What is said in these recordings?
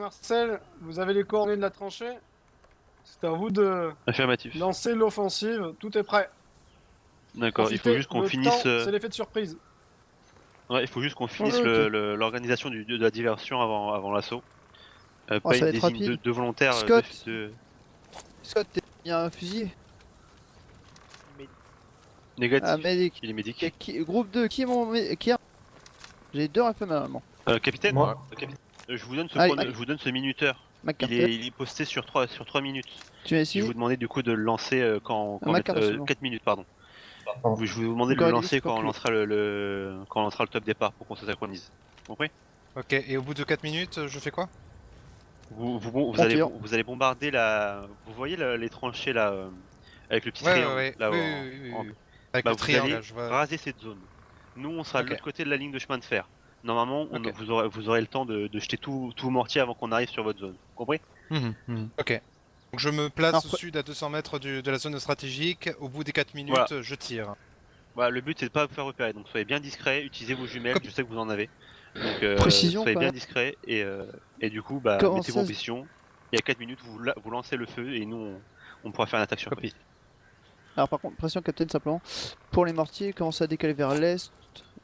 Marcel, vous avez les coordonnées de la tranchée. C'est à vous de Affirmatif. lancer l'offensive. Tout est prêt. D'accord, il faut Profitez, juste qu'on le finisse. temps, c'est l'effet de surprise. Ouais, il faut juste qu'on finisse Ok. l'organisation de la diversion avant l'assaut. Oh, Pas ça une va être désigne rapide. de volontaires. Scott, Scott, il y a un fusil. Ah, Négatif. médic. Il est médic. Groupe 2, qui est mon. Qui a... J'ai deux rifles normalement. Capitaine, Moi. capitaine, je vous donne ce Allez, je vous donne ce minuteur. McCarter. Il est posté sur 3 minutes. Tu es Je vais vous ici. demander du coup de le lancer McCarter, c'est bon. 4 minutes, pardon. Pardon. Je vais vous demander de le Encore lancer c'est quand on conclu. lancera quand on lancera le top départ pour qu'on se synchronise. Compris? Ok, et au bout de 4 minutes, je fais quoi? On tire. Vous allez bombarder vous voyez les tranchées là, avec le petit Ouais, triangle ouais, là oui, en- oui, oui, en- oui. Avec Bah, le vous triangle, allez là, je vois. raser cette zone. Nous, on sera de Ok. l'autre côté de la ligne de chemin de fer. Normalement, Ok. vous aurez le temps de jeter tout vos mortiers avant qu'on arrive sur votre zone. Compris? Ok. Donc je me place Alors, au sud à 200 mètres de la zone stratégique. Au bout des 4 minutes, Voilà. je tire. Voilà, le but c'est de pas vous faire repérer. Donc soyez bien discret, utilisez vos jumelles. Copie. Je sais que vous en avez. Donc Précision soyez quand bien même. discret et du coup, bah, Comment mettez-vous en ça position. Il y a 4 minutes, vous lancez le feu et nous, on pourra faire une attaque surprise. Copie. Alors, par contre, pression capitaine simplement. Pour les mortiers, commencez à décaler vers l'est.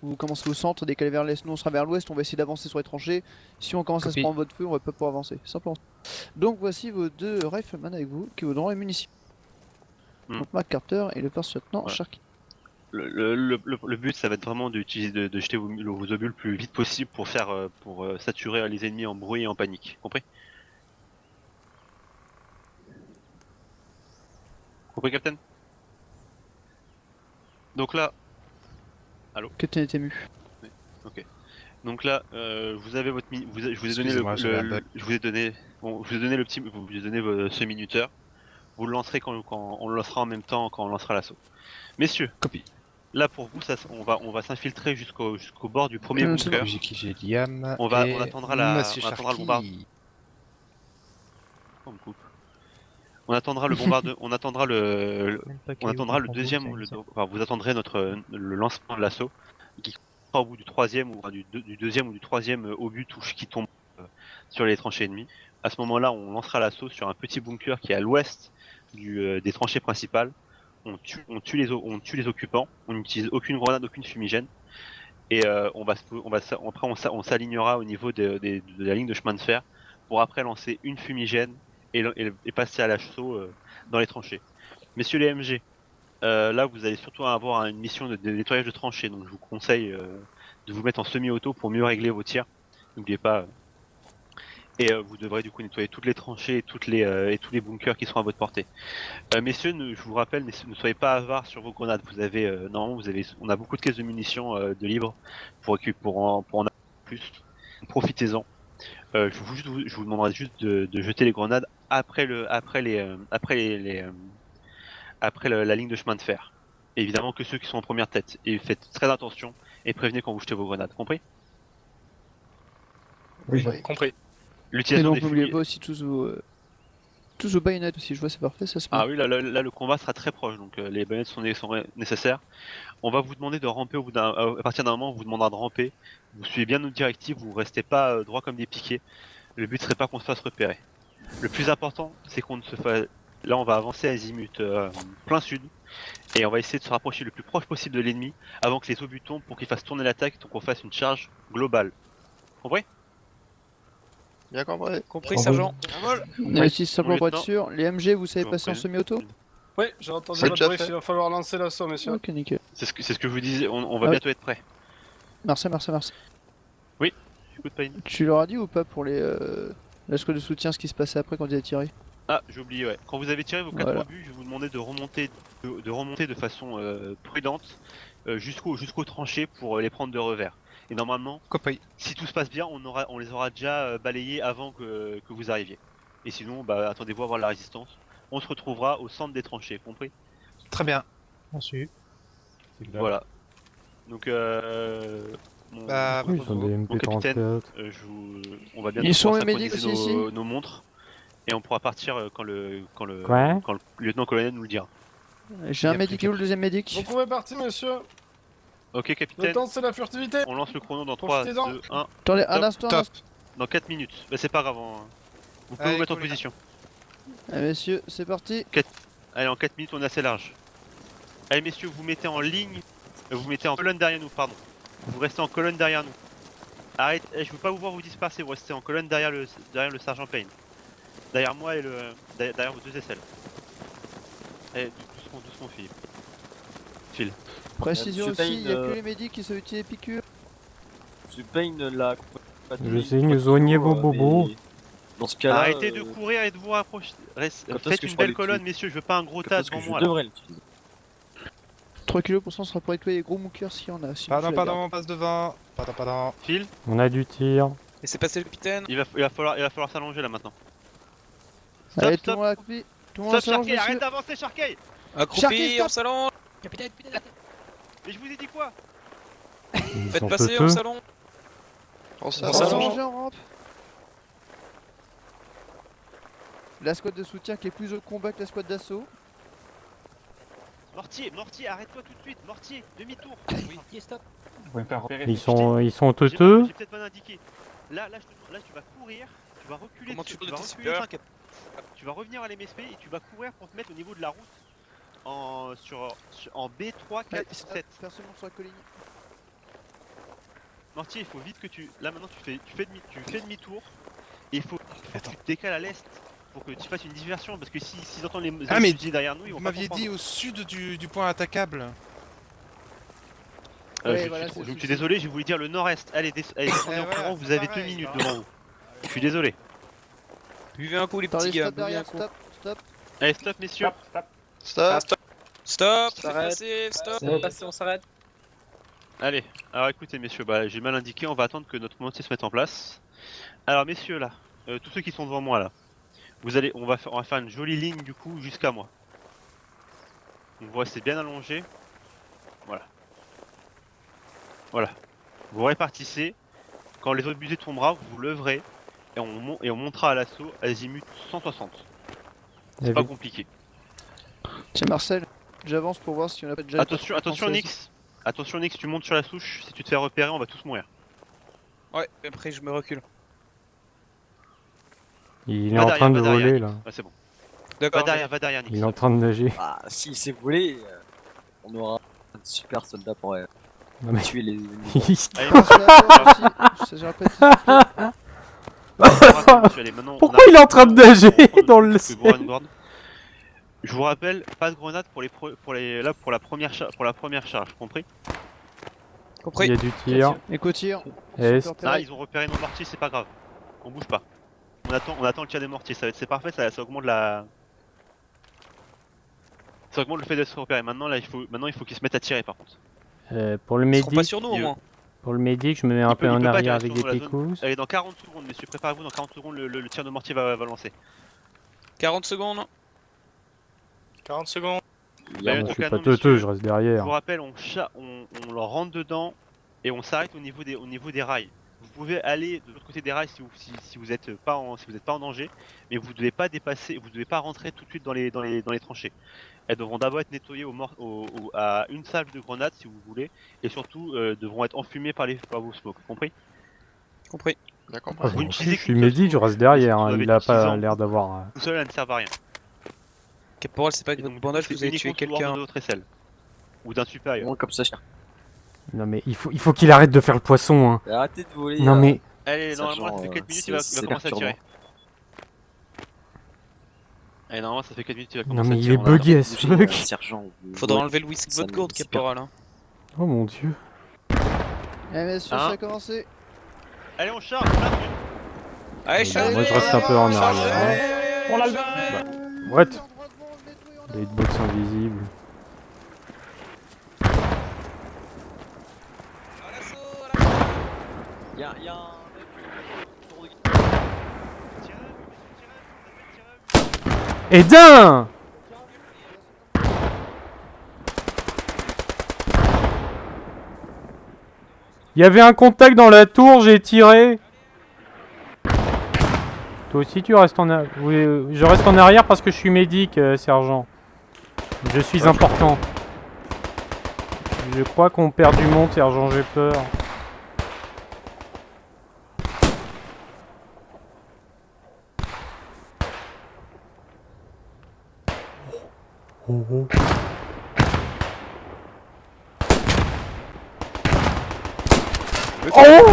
Vous commencez au centre, décaler vers l'est. Nous, on sera vers l'ouest. On va essayer d'avancer sur les tranchées. Si on commence à se Copie. prendre votre feu, on va pas pouvoir avancer. Simplement. Donc, voici vos deux riflemen avec vous qui vous donneront les munitions. Hmm. Donc, McCarter et le first lieutenant Voilà. Sharky. Le but, ça va être vraiment d'utiliser, de jeter vos obus le plus vite possible pour saturer les ennemis en bruit et en panique. Compris? Compris, Captain? Donc là, Capitaine est ému. donc là, vous avez votre, je vous ai donné Excusez-moi, j'avais un bug. je vous ai donné, bon, je vous ai donné ce minuteur. Vous le lancerez quand on le lancera en même temps quand on lancera l'assaut. Messieurs, Copie. là pour vous, on va s'infiltrer jusqu'au bord du premier bunker. J'ai qui? J'ai Liam. On attendra Monsieur on attendra le Sharky. bombardement. On me coupe. On attendra le bombardement. On attendra le deuxième. Enfin, vous attendrez le lancement de l'assaut qui sera au bout du troisième ou enfin, du deuxième ou du troisième obus qui tombe sur les tranchées ennemies. À ce moment-là, on lancera l'assaut sur un petit bunker qui est à l'ouest des tranchées principales. On tue les occupants. On n'utilise aucune grenade, aucune fumigène. Et après on s'alignera au niveau de la ligne de chemin de fer pour après lancer une fumigène et passer à l'assaut dans les tranchées. Messieurs les MG, là vous allez surtout avoir une mission de nettoyage de tranchées, donc je vous conseille de vous mettre en semi-auto pour mieux régler vos tirs. N'oubliez pas. Et vous devrez du coup nettoyer toutes les tranchées et tous les bunkers qui seront à votre portée. Messieurs, je vous rappelle, ne soyez pas avares sur vos grenades. Normalement, on a beaucoup de caisses de munitions de libre pour en avoir plus. Profitez-en. Je vous demanderai juste de jeter les grenades après la ligne de chemin de fer. Et évidemment que ceux qui sont en première tête. Et faites très attention et prévenez quand vous jetez vos grenades. Compris? Oui. Compris. Et L'utilisation donc, des n'oubliez fumigènes. pas aussi tous vos baïonnettes aussi. Je vois, c'est parfait, ça se met. Ah oui, là, le combat sera très proche, donc les bayonettes sont nécessaires. On va vous demander de ramper à partir d'un moment, on vous demandera de ramper. Vous suivez bien nos directives, vous restez pas droit comme des piquets. Le but serait pas qu'on se fasse repérer. Le plus important, c'est qu'on ne se fasse. Là, on va avancer à azimut plein sud et on va essayer de se rapprocher le plus proche possible de l'ennemi avant que les obus tombent pour qu'ils fassent tourner l'attaque et qu'on fasse une charge globale. Compris? Bien compris. Compris. Sergent. Et aussi, simplement pour être lieutenant. sûr, les MG, vous savez Je vous passer en prie. semi-auto? Oui, j'ai entendu C'est votre déjà brief, fait. il va falloir lancer l'assaut, messieurs. Ok, nickel. C'est ce que je vous disais, on va Ah oui. bientôt être prêt. Merci. Écoute, Payne. Tu leur as dit ou pas pour la squad de soutien ce qui se passait après quand ils avaient tiré? Ah, j'ai oublié, ouais. Quand vous avez tiré vos 4 Voilà. obus, je vais vous demander de remonter de façon prudente jusqu'aux tranchées pour les prendre de revers. Et normalement, Copie. si tout se passe bien, on les aura déjà balayés avant que vous arriviez. Et sinon, bah, attendez-vous à voir la résistance. On se retrouvera au centre des tranchées, compris? Très bien. Ensuite. Voilà. Donc, mon, Bah, Oui, ils sont des mon capitaine, MP34. on va bientôt Ils sont pouvoir les médics synchroniser aussi ici nos montres. Et on pourra partir quand le Quoi lieutenant-colonel nous le dira. J'ai un Bien médic pris, et où le deuxième médic? Donc on est parti, messieurs. Ok, Le capitaine, temps, c'est la furtivité. on lance le chrono dans 3, Profitez-en. 2, 1. Attendez, un Top, instant, top. Dans 4 minutes. Bah, c'est pas grave. Vous pouvez Allez, vous mettre en cool, les gars. position. Allez messieurs, c'est parti. Allez, en 4 minutes, on est assez large. Allez, messieurs, vous mettez en ligne. Vous mettez en colonne derrière nous, pardon. Vous restez en colonne derrière nous. Arrête, je veux pas vous voir vous disperser. Vous restez en colonne derrière le sergent Payne. Derrière moi et derrière vos deux aisselles. Allez, doucement, Philippe. Phil. Précision Monsieur aussi, il n'y a Payne, que les médics qui sont utilisés piqûres. Monsieur Payne l'a. Je sais, nous soignez vos bobos. Dans ce cas-là. Arrêtez de courir et de vous rapprocher. Quand est-ce Faites que une je belle peux colonne, l'utiliser messieurs. Je veux pas un gros Quand tas est-ce que devant je moi. Là. devrais l'utiliser 3 kg sera pour nettoyer les gros moukers s'il y en a. sinon Pardon, je la pardon, garde. on passe devant. Pardon. Phil, On a du tir. Laissez passer le capitaine. il va falloir s'allonger là maintenant. Allez, tout le Stop, monde accroupi. Tout le monde stop, s'allonge, Sharkey, arrête messieurs. d'avancer, Sharkey. Sharky, Accroupi, stop. on s'allonge. Capitaine, Mais je vous ai dit quoi? Ils faites sont passer, teuteux. on s'allonge. On On s'allonge. s'allonge en rampe. La squad de soutien qui est plus au combat que la squad d'assaut. Mortier, arrête-toi tout de suite, Mortier, demi-tour. Mortier, stop. Ils sont teuteux. J'ai peut-être mal indiqué. Là, tu vas courir, tu vas reculer, Comment tu tu peux vas le reculer, super tu vas revenir à l'MSP et tu vas courir pour te mettre au niveau de la route en B3, 4, Allez, stop, 7. personne monte sur la colline. Mortier, il faut vite que tu... Là maintenant tu fais demi-tour et il faut que tu te décales à l'est pour que tu fasses une diversion parce que s'ils entendent les Ah, mais fusils derrière nous, ils vont Vous pas m'aviez comprendre. dit au sud du point attaquable. Ouais, je voilà, suis c'est je le suis souci. désolé, j'ai voulu dire le nord-est. Allez, allez descendez en voilà, courant, c'est vous avez 2 pareil, minutes hein. devant vous. Je suis désolé. Buvez un coup, les Attendez, petits gars. stop Buvez un derrière, coup. stop. Allez, stop messieurs. Stop. Stop, faites S'arrête. passer, stop. On s'arrête. Allez, alors écoutez messieurs, bah, j'ai mal indiqué, on va attendre que notre montier se mette en place. Alors messieurs là, tous ceux qui sont devant moi là, on va faire une jolie ligne du coup jusqu'à moi. Donc vous restez bien allongé. Voilà. Vous répartissez. Quand les autres busées tombera, vous leverez et on montera à l'assaut azimut 160. C'est pas compliqué. Tiens Marcel, j'avance pour voir si on a pas déjà... Attention Nix. Attention Nix, tu montes sur la souche, si tu te fais repérer on va tous mourir. Ouais, après je me recule. Il est Va en train de derrière, voler Nix. là. Ouais, c'est bon. D'accord. Va derrière Nix. Il est en train de nager. Ah, s'il s'est volé, on aura un super soldat pour Non, mais... tuer les. Allez, Pensez à toi aussi. Je répète, s'il te plaît. allez, maintenant, Pourquoi il est en train de nager dans le ciel? Je vous rappelle, pas de grenade pour la première charge, compris? Il Compris. y a du tir. Écho tir. Est. Super Ah, repéré. ils ont repéré nos mortiers, c'est pas grave. On bouge pas. On attend le tir des mortiers, c'est parfait, ça augmente la... Ça augmente le fait d'être repéré. Maintenant il faut qu'ils se mettent à tirer par contre. Pour le Ils seront pas médic, sur nous au il- moins. pour le médic, je me mets un Il peu peut en pas arrière tirer avec sur des la zone. pécousses. Allez, dans 40 secondes, messieurs, préparez-vous, dans 40 secondes le tir de mortier va lancer. 40 secondes. 40 secondes. Bah, Je en tout suis cas, pas non, teuteux, messieurs, je reste Je vous derrière. rappelle, on leur rentre dedans et on s'arrête au niveau des rails. Vous pouvez aller de l'autre côté des rails si vous n'êtes pas en danger, mais vous devez pas rentrer tout de suite dans les tranchées. Elles devront d'abord être nettoyées à une salve de grenades si vous voulez, et surtout devront être enfumées par vos smokes, compris? Compris. D'accord. Ah, Vous moi n'utilisez aussi, je suis qu'une médic, je seule reste derrière. vous hein. avez Il a 6 pas ans. l'air d'avoir. Tout seul, elles ne servent à rien. Caporal, c'est pas avec Et votre donc, bandage que c'est vous avez tué uniquement sous ordre quelqu'un. de votre aisselle. Ou d'un supérieur. Bon, comme ça, Non mais il faut qu'il arrête de faire le poisson. Hein. arrêtez de voler. Non mais Allez, Sergent, normalement ça fait 4 minutes, c'est- il va c'est commencer à tirer. perturbant. Allez, normalement ça fait 4 minutes, il va non commencer mais à il tirer. est on attend. bugué as fuck. Sergent. Faudra enlever le whisky de Ça votre me- gourde, c'est caporal. Hein. Oh mon dieu. Allez messieurs, Hein ça a commencé. Allez, on charge, on marche. Allez, Bah, chargez. moi, je reste un peu en chargez. arrière. On l'a levé. What? Les hitbox invisibles. Y'a un. Et d'un! Il y avait un contact dans la tour, j'ai tiré. Toi aussi tu restes en arrière. Oui, je reste en arrière parce que je suis médic, sergent. Je suis important. Je crois qu'on perd du monde, sergent, j'ai peur. Oh, oh. Oh!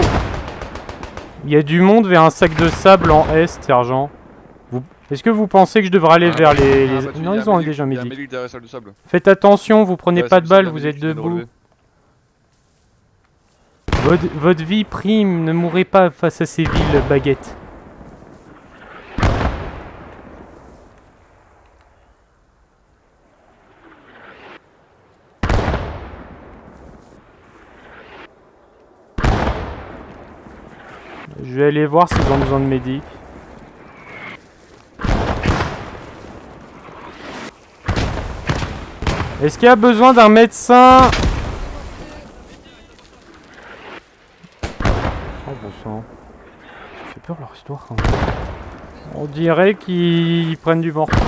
Il y a du monde vers un sac de sable en est, sergent. Est-ce que vous pensez que je devrais aller vers les... Non, ils ont déjà un médic. derrière la salle de sable. Faites attention, vous prenez Ouais, pas c'est de pour ça balles, qu'il y vous a un êtes médic qui vient de debout. relever. Votre vie prime, ne mourrez pas face à ces villes baguettes. Je vais aller voir s'ils ont besoin de médic. Est-ce qu'il y a besoin d'un médecin? Oh bon sang. Ça fait peur leur histoire quand même. On dirait qu'ils prennent du morphine.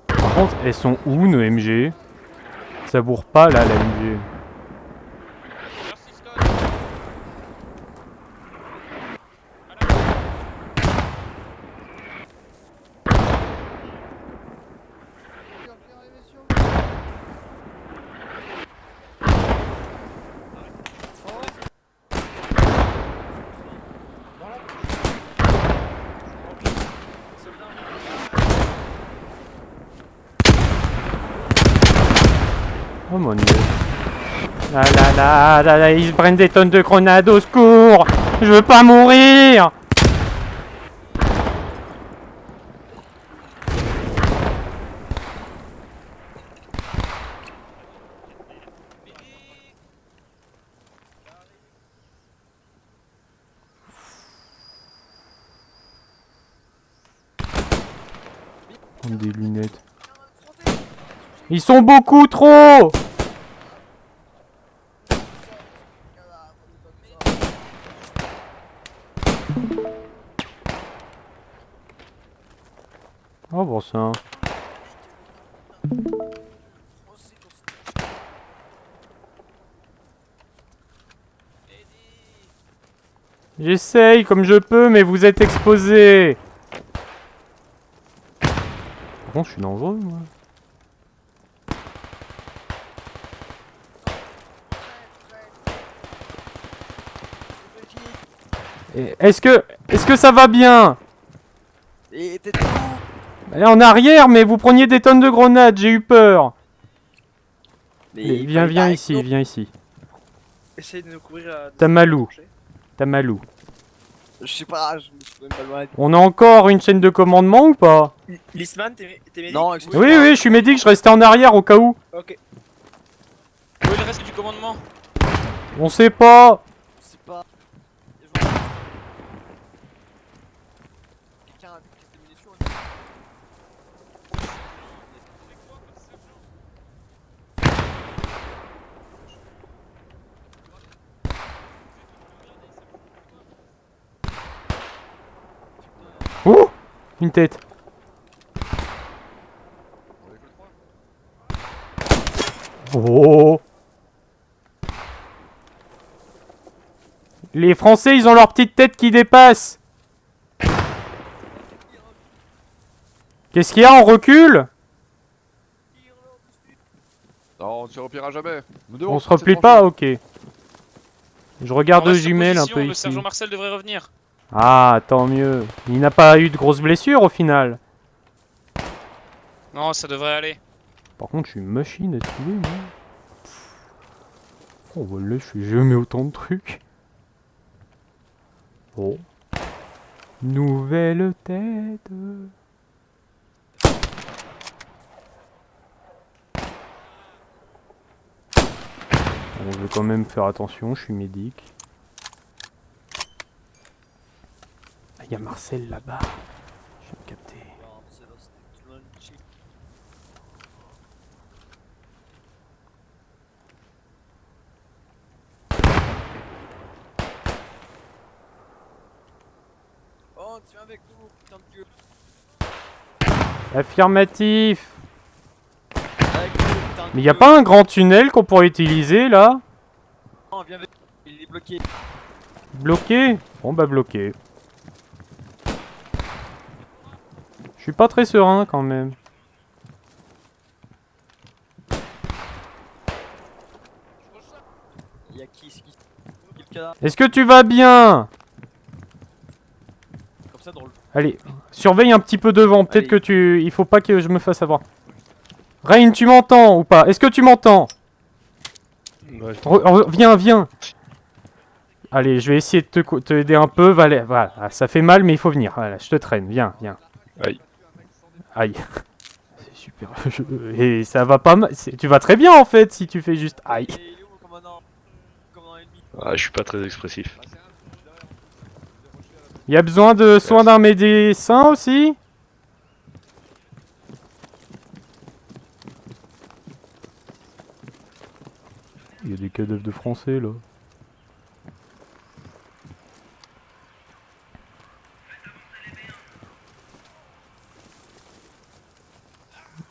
Par contre, elles sont où nos MG? Ça bourre pas là la MG. Oh mon dieu. Là là là là là, ils se prennent des tonnes de grenades, au secours! Je veux pas mourir! Prendre des lunettes. Ils sont beaucoup trop! Oh bon sang. J'essaye comme je peux, mais vous êtes exposés. Par contre, je suis dangereux, moi. Est-ce que ça va bien? Et t'es Elle est en arrière, mais vous preniez des tonnes de grenades, j'ai eu peur. Mais Viens ici, viens ici. Essaye de nous couvrir. Tamalou. Tamalou. Je sais pas, je me suis même pas loin. On a encore une chaîne de commandement ou pas? Lisman, t'es médic? Non, Oui, oui, je suis médic, je restais en arrière au cas où. Ok. Où est le reste du commandement? On sait pas. C'est pas. Quelqu'un a des pièces de munitions? Ouh, une tête. Oh. Les Français, ils ont leur petite tête qui dépasse. Qu'est-ce qu'il y a? On recule? Non, on se repliera jamais. On se replie pas? Ok. Je regarde On deux reste sur jumelles un position, peu le ici. sergent Marcel devrait revenir. Ah, tant mieux. Il n'a pas eu de grosses blessures au final. Non, ça devrait aller. Par contre, je suis une machine à tuer, moi. Oh, voilà, je fais jamais autant de trucs. Bon. Nouvelle tête. On veut quand même faire attention, je suis médic. Ah, il y a Marcel là-bas. Je viens de capter. Oh, tu viens avec nous, putain de dieu. Affirmatif. Avec nous, putain Mais y a pas un grand tunnel qu'on pourrait utiliser là? Non, viens avec. Il est bloqué. Bloqué? Bon bah bloqué. Je suis pas très serein quand même. Il y a qui le cadavre Est-ce que tu vas bien? comme ça dans le. Allez, surveille un petit peu devant, peut-être Allez. que il faut pas que je me fasse avoir. Rain, tu m'entends ou pas? Est-ce que tu m'entends? Viens, viens. Allez, je vais essayer de te aider un peu. Voilà, ça fait mal, mais il faut venir. Voilà, je te traîne. Viens, viens. Aïe. Aïe. C'est super. Et ça va pas mal. Tu vas très bien en fait si tu fais juste aïe. Il est où le commandant? Commandant ennemi. Ah, je suis pas très expressif. Il y a besoin de soins d'un médecin aussi? Il y a des cadavres de français là.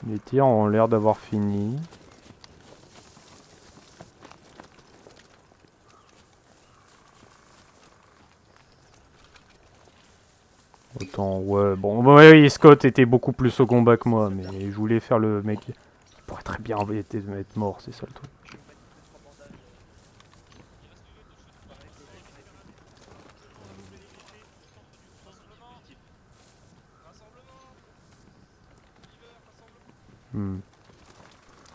Les tirs ont l'air d'avoir fini. Autant, ouais, bon, ouais, Scott était beaucoup plus au combat que moi, mais je voulais faire le mec. Il pourrait très bien être mort, c'est ça le truc. Hmm.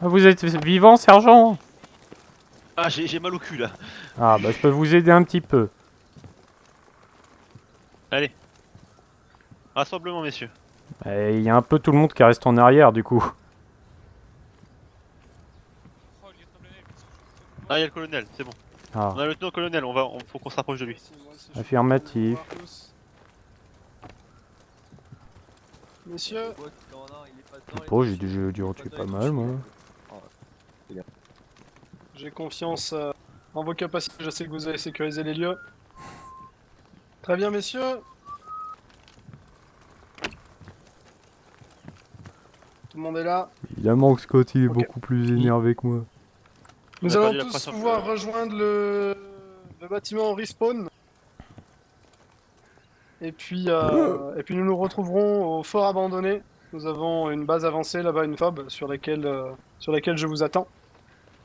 Ah, vous êtes vivant, sergent? Ah, j'ai mal au cul là. Ah, bah je peux vous aider un petit peu. Allez. Rassemblement, messieurs. Il y a un peu tout le monde qui reste en arrière du coup. Ah, il y a le colonel, c'est bon. Ah, On a le lieutenant-colonel, faut qu'on se rapproche de lui. affirmatif. Messieurs, Quoi, le commandant, il est pas dedans, Bon, il est j'ai dû en tuer pas mal moi. j'ai confiance en vos capacités. Je sais que vous avez sécurisé les lieux. Très bien, messieurs. Tout le monde est là. Évidemment que Scott il est Ok. beaucoup plus énervé que moi. Nous On a allons perdu la tous pression. pouvoir rejoindre le bâtiment respawn. Et puis nous nous retrouverons au fort abandonné. Nous avons une base avancée là-bas, une FOB, sur laquelle je vous attends.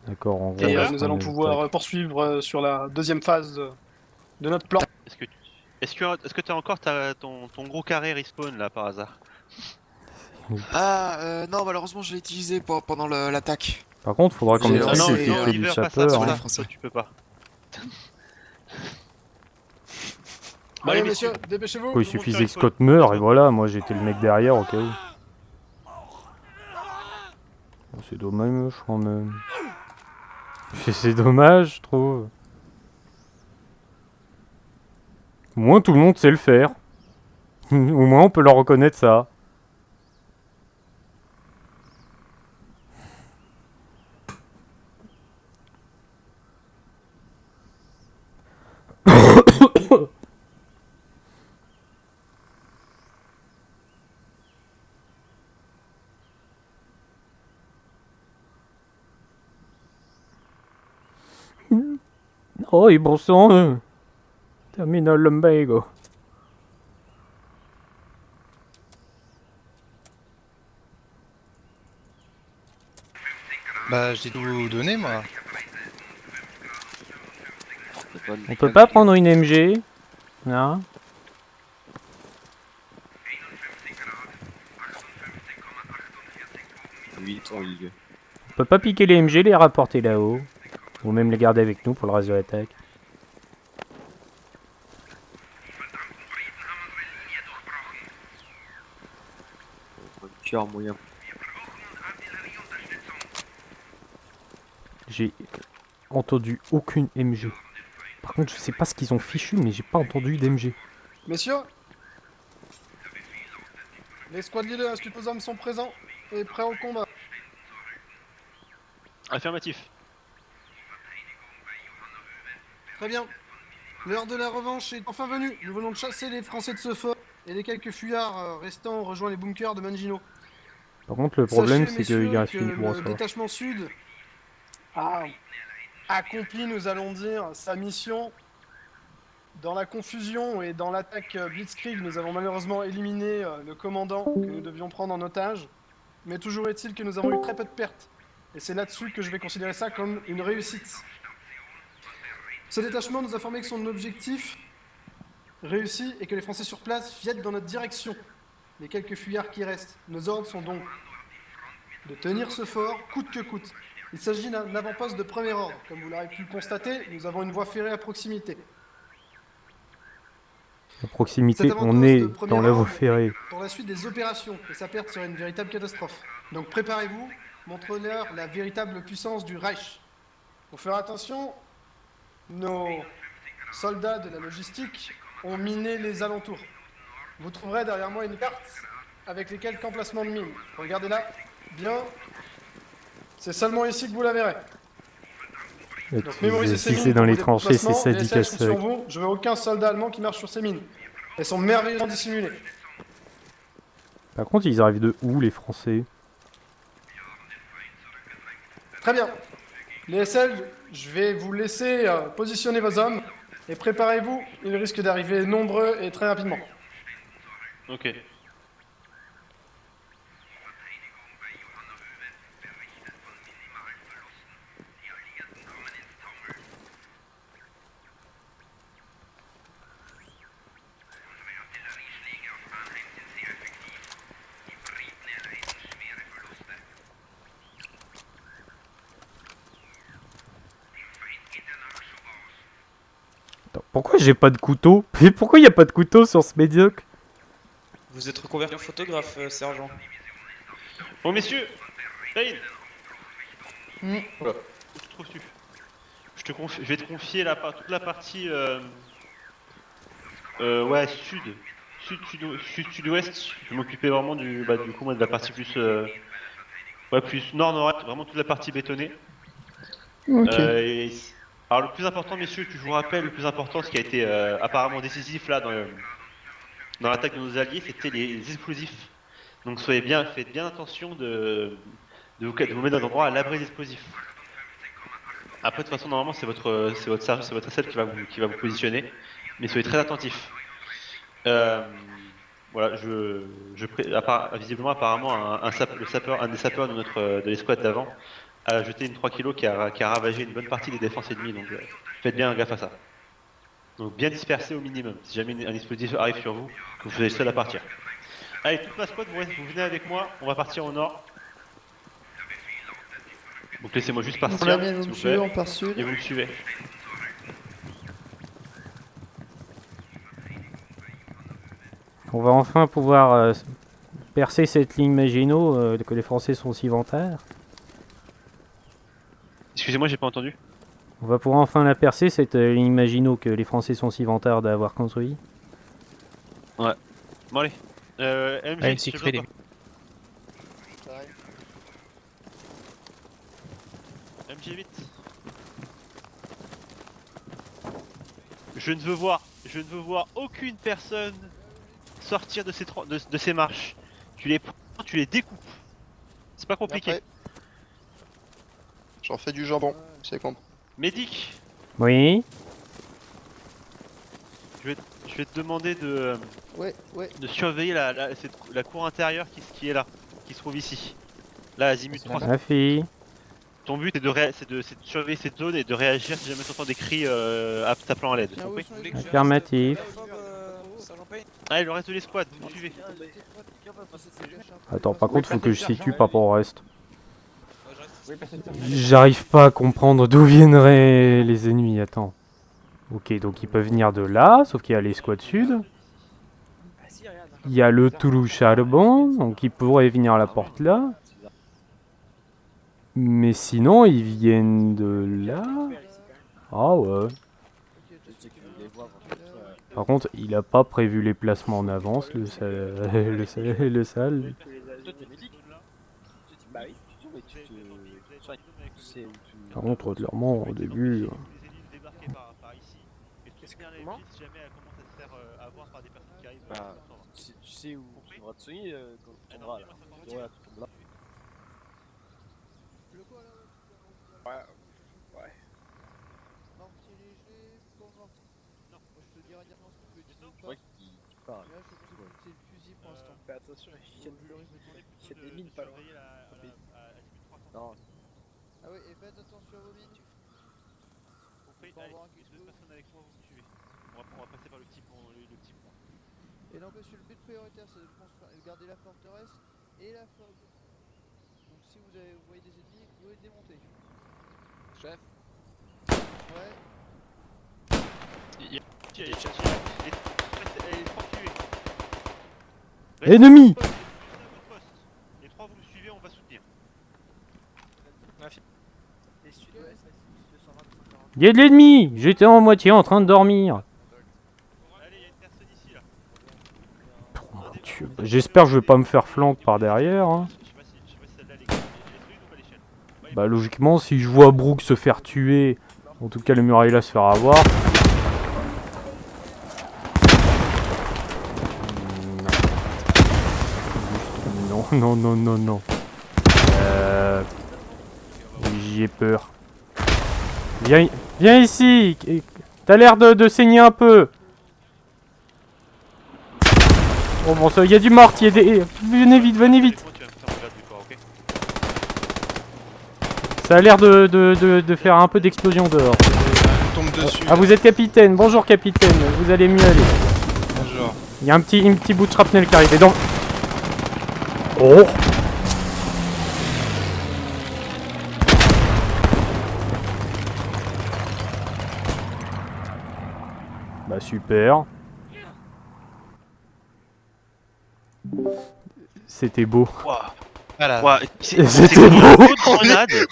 D'accord, on Et va. nous allons pouvoir poursuivre sur la deuxième phase de notre plan. Est-ce que t'as encore ton gros carré respawn là par hasard? Non, malheureusement, je l'ai utilisé pendant l'attaque. Par contre, faudra qu'on J'ai ait lancé, non, c'est, fait du Oliver, pas ça, sapeur. pas les ça, Hein. Français. toi, tu peux pas. Allez, Allez, messieurs, dépêchez-vous. Il suffisait que Scott meure et voilà, moi j'étais le mec derrière au cas où. Oh, c'est dommage quand même. C'est dommage, je trouve. Au moins tout le monde sait le faire. Au moins on peut leur reconnaître ça. Oh, et bon sang. Terminal lumbago. Bah, j'ai tout donné, moi. On peut pas prendre une MG? Non. On peut pas piquer les MG, les rapporter là-haut. Ou même les garder avec nous pour le reste de l'attaque. moyen. J'ai entendu aucune MG. Par contre, je sais pas ce qu'ils ont fichu, mais j'ai pas entendu d'MG. Messieurs, les squad leaders ainsi que nos hommes sont présents et prêts au combat. Affirmatif. Très bien. L'heure de la revanche est enfin venue. Nous venons de chasser les Français de ce fort et les quelques fuyards restants ont rejoint les bunkers de Mangino. Par contre, le problème, Sachez, c'est qu'il messieurs, reste que une... Bon, le ça va. détachement sud a accompli, nous allons dire, sa mission. Dans la confusion et dans l'attaque Blitzkrieg, nous avons malheureusement éliminé le commandant que nous devions prendre en otage. Mais toujours est-il que nous avons eu très peu de pertes. Et c'est là-dessus que je vais considérer ça comme une réussite. Ce détachement nous a informé que son objectif réussi et que les Français sur place viennent dans notre direction. Les quelques fuyards qui restent. Nos ordres sont donc de tenir ce fort coûte que coûte. Il s'agit d'un avant-poste de premier ordre. Comme vous l'aurez pu le constater, nous avons une voie ferrée à proximité. À proximité, Cet on avant-poste est de premier dans la voie ordre ferrée. pour la suite des opérations, et sa perte serait une véritable catastrophe. Donc préparez-vous, montrez-leur la véritable puissance du Reich. Pour faire attention, nos soldats de la logistique ont miné les alentours. Vous trouverez derrière moi une carte avec les quelques emplacements de mines. Regardez-la bien. C'est seulement ici que vous la verrez. Et Donc mémorisez ces si mines c'est dans pour les vos tranchées, c'est déplacements. ça Les dit SL casse. sont sur vous. Je veux aucun soldat allemand qui marche sur ces mines. Elles sont merveilleusement dissimulées. Par contre, ils arrivent de où, les Français? Très bien. Les SL, je vais vous laisser positionner vos hommes et préparez-vous, ils risquent d'arriver nombreux et très rapidement. Ok. Attends, pourquoi j'ai pas de couteau? Et pourquoi il y a pas de couteau sur ce médiocre? Vous êtes reconverti en photographe, sergent. Bon, messieurs, Payne, Oula. où te trouves-tu? Je vais te confier toute la partie ouais, sud-ouest. Je vais m'occuper vraiment du coup, moi, de la partie plus ouais, plus nord-nord-est, vraiment toute la partie bétonnée. Ok. Alors le plus important, messieurs, que je vous rappelle, le plus important, ce qui a été apparemment décisif là dans l'attaque de nos alliés, c'était les explosifs. Donc faites bien attention de vous mettre dans un endroit à l'abri des explosifs. Après, de toute façon, normalement, c'est votre SL qui va vous positionner, mais soyez très attentifs. Voilà, visiblement, apparemment, un des sapeurs de l'escouade d'avant a jeté une 3 kg qui a ravagé une bonne partie des défenses ennemies, donc faites bien gaffe à ça. Donc bien dispersé au minimum, si jamais un explosif arrive sur vous, que vous soyez seul à partir. Allez, toute la squad, vous venez avec moi, on va partir au nord. Donc laissez-moi juste Pour partir, la mienne, s'il vous me vous suivez, plaît, on part sud. et vous me suivez. On va enfin pouvoir percer cette ligne Maginot que les Français sont si vantards. Excusez-moi, j'ai pas entendu. On va pouvoir enfin la percer, cette ligne Maginot que les Français sont si vantards d'avoir construit. Bon allez, MG, Allez, j'ai besoin secret, de toi. MG vite. Je ne veux voir aucune personne sortir de ces marches. Tu les prends, tu les découpes. C'est pas compliqué. Après, j'en fais du jambon, c'est con. Médic, Oui. je vais te demander de Ouais. surveiller la cour intérieure qui est là, qui se trouve ici. Là, azimut 3. La fille. Ton but c'est de surveiller cette zone et de réagir si jamais tu entends des cris t'appelant à l'aide. Tiens, où Compris sont les Affirmatif. Allez, le reste de l'escouade, vous me suivez. Attends, par contre, faut que je situe par rapport au reste. J'arrive pas à comprendre d'où viendraient les ennemis, attends. Ok, donc ils peuvent venir de là, sauf qu'il y a l'escouade sud. Il y a le Toulouse-Charbon, donc ils pourraient venir à la porte là. Mais sinon, ils viennent de là. Ah ouais. Par contre, il a pas prévu les placements en avance, le sale. Par contre, clairement, au début... faire avoir par des personnes qui arrivent. Bah, tu sais où tu devras te soigner quand tu tomberas là. Ouais, tu tombes là. Le quoi là Ouais. Mortier léger, pour mortier. Non, moi je te dirais directement si tu peux utiliser ou Je pas. crois qu'il parle. Mais là je te conseille d'utiliser le fusil pour l'instant. Fais attention, il y a Le rythme de temps. des mines pas loin. Non, Ah oui, et faites attention à vos mines. Compris, Faut allez, avoir un les kill deux scope. personnes avec moi, vous me suivez. On va passer par le petit pont. Le petit pont. Et donc monsieur, le but prioritaire c'est de garder la forteresse et la fob. Donc si vous voyez des ennemis, vous les démontez. Chef. Ouais. Il y a les trois tués. Ennemi! Les trois, vous me suivez, on va soutenir. Il y a de l'ennemi! J'étais en moitié en train de dormir. Allez, il y a une personne ici là. Oh mon Dieu. J'espère que je vais pas me faire flanque par derrière. Hein. Je sais pas si celle-là elle est solide ou pas l'échelle. Bah logiquement, si je vois Brooke se faire tuer, en tout cas le muraille là se faire avoir. Non. J'y ai peur. Viens ici. T'as l'air de saigner un peu. Oh bon, ça, y a du mortier. Venez vite. Ça a l'air de faire un peu d'explosion dehors. Tombe dessus. Ah, vous êtes capitaine. Bonjour capitaine. Vous allez mieux aller. Bonjour. Il y a un petit bout de shrapnel qui arrive. Et donc... Oh. Bah super. C'était beau. Voilà. C'était beau.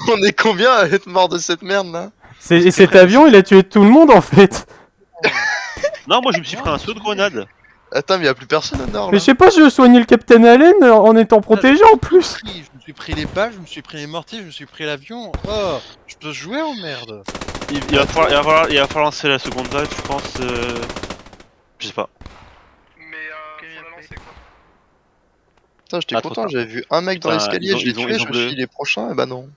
On est combien à être mort de cette merde là? Cet avion, il a tué tout le monde en fait. Non, moi je me suis pris un saut de grenade. Attends, mais y'a plus personne au nord là. Mais je sais pas, je soignais le Capitaine Allen en étant protégé en plus. Je me suis pris les balles, je me suis pris les mortiers, je me suis pris l'avion. Oh, je peux jouer en merde. Il va falloir lancer la seconde vague, je pense. Je sais pas. Mais faut la lancer quoi. Putain, j'étais Ah, trop content, tard. j'avais vu un mec dans Putain, l'escalier, je l'ai ils ont tué, je me bleu. suis dit les prochains, et bah non.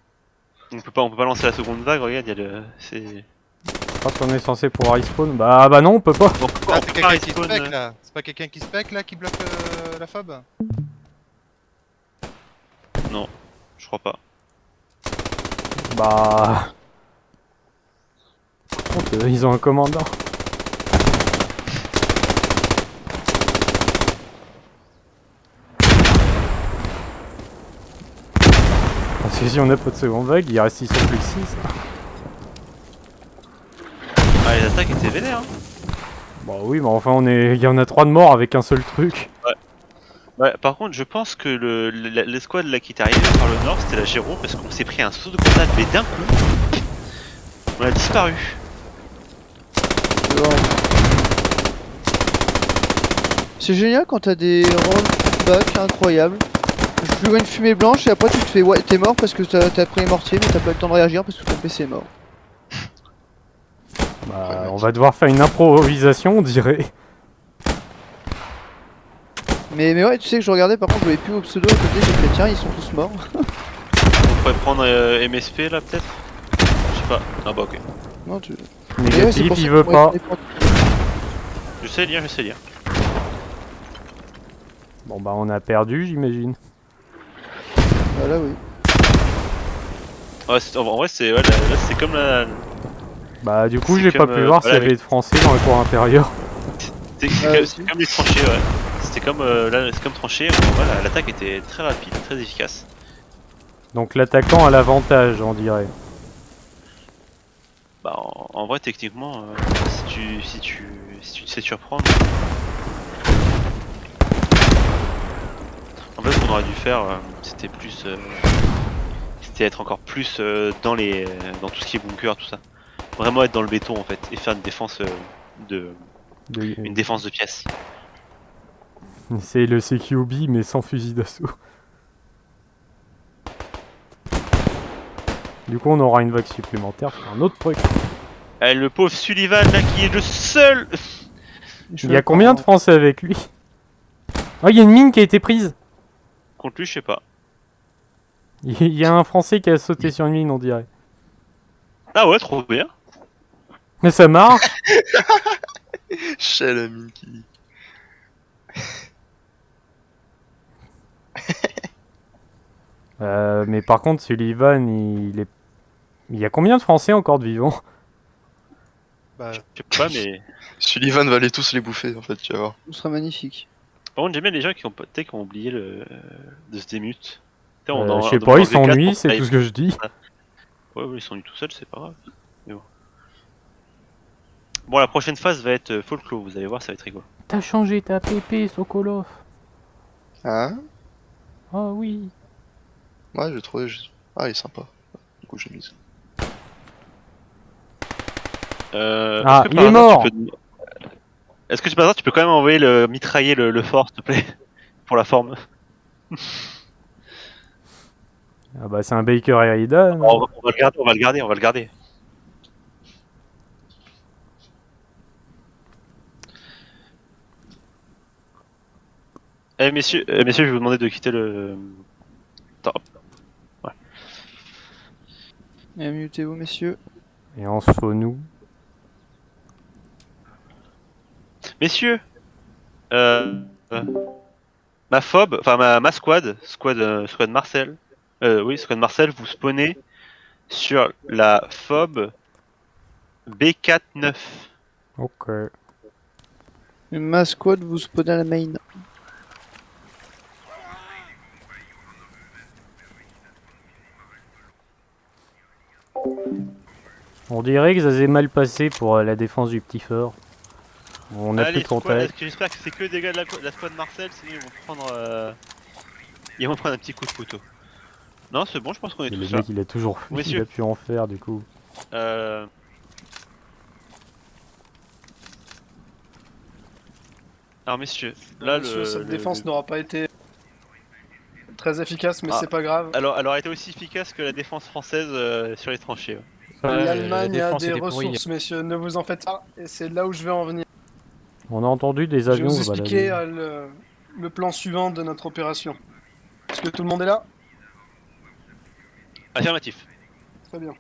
On peut pas lancer la seconde vague, regarde, il y a le. C'est. Je pense qu'on est censé pouvoir respawn. Bah non, on peut pas. Donc, Ah, on c'est peut pas quelqu'un qui respawn. spec là. C'est pas quelqu'un qui spec là qui bloque la fob? Non, je crois pas. Bah... Ils ont un commandant. Parce que si on a pas de seconde vague, il reste 6 plus 6. Ah, les attaques étaient vénères. Hein. Bah oui, mais enfin, il y en a 3 de morts avec un seul truc. Ouais, par contre, je pense que l'escouade là qui est arrivée par le nord, c'était la Géro, parce qu'on s'est pris un saut de grenade, mais d'un coup, on a disparu. C'est génial quand t'as des rollbacks incroyables. Je vois une fumée blanche et après tu te fais ouais t'es mort parce que t'as pris les mortiers mais t'as pas eu le temps de réagir parce que ton PC est mort. Bah, on va devoir faire une improvisation, on dirait. Mais ouais, tu sais que je regardais, par contre, je voyais plus au pseudo à côté, j'ai fait tiens, ils sont tous morts. On pourrait prendre MSP là, peut-être. Je sais pas. Ah bah ok. Non, tu. Négatif, il veut pas. Je sais lire. Bon bah, on a perdu, j'imagine. Ah là oui. Ouais, en vrai, c'est ouais, là, c'est comme la. Bah, du coup, C'est j'ai pas comme, pu voir s'il y voilà, avait de français dans le cours intérieur. C'est comme les tranchées, ouais. C'était comme là, c'est comme tranchées. Voilà, l'attaque était très rapide, très efficace. Donc, l'attaquant a l'avantage, on dirait. Bah, en vrai, techniquement, si tu sais surprendre. En fait, ce qu'on aurait dû faire, c'était plus. C'était être encore plus dans tout ce qui est bunker, tout ça. Vraiment être dans le béton en fait, et faire une défense une défense de pièces. C'est le CQB, mais sans fusil d'assaut. Du coup, on aura une vague supplémentaire sur un autre truc. Le pauvre Sullivan là qui est le seul Il y a combien de Français avec lui? Oh, il y a une mine qui a été prise. Contre lui, je sais pas. Il y a un Français qui a sauté sur une mine, on dirait. Ah ouais, trop bien. Mais ça marche. Chez la mine qui... Mais par contre, Sullivan, il y a combien de Français encore de vivants? Bah, Je sais pas, mais. Sullivan va aller tous les bouffer en fait, tu vas voir. Ce sera magnifique. Par contre, j'aime bien les gens qui ont, qui ont oublié de se démute. Je sais pas, ils s'ennuient, c'est tout ce que je dis. Ouais, ils s'ennuient tout seuls, c'est pas grave. Mais bon. Bon, la prochaine phase va être folklore, vous allez voir, ça va être rigolo. T'as changé ta PP, Sokolov. Hein? Oh oui. Ouais, j'ai trouvé... Ah, il est sympa. Du coup, j'ai mis ça. Ah, il est mort. Est-ce que par hasard tu peux quand même envoyer le mitrailler le fort, s'il te plaît? Pour la forme. Ah bah c'est un Baker et Aidan. On va le garder, on va le garder, on va le garder. Messieurs, je vais vous demander de quitter le... Attends. Ouais. Et mutez-vous, messieurs. Et on se faut nous. Messieurs, ma fob, enfin ma squad Marcel, squad Marcel, vous spawnez sur la fob B49. Ok. Ma squad vous spawnez à la main. On dirait que ça s'est mal passé pour la défense du petit fort. On a plus de contact. J'espère que c'est que des gars de la squad Marcel, sinon ils vont prendre un petit coup de couteau. Non, c'est bon, je pense qu'on est Et tous le là. mec il a toujours fui, il a pu en faire du coup. Alors messieurs, là cette défense n'aura pas été très efficace, mais Ah. c'est pas grave. Alors, elle aurait été aussi efficace que la défense française sur les tranchées. L'Allemagne a des ressources, messieurs, ne vous en faites pas, et c'est là où je vais en venir. On a entendu des Je vais avions vous se expliquer balader. le plan suivant de notre opération. Est-ce que tout le monde est là? Affirmatif. Très bien.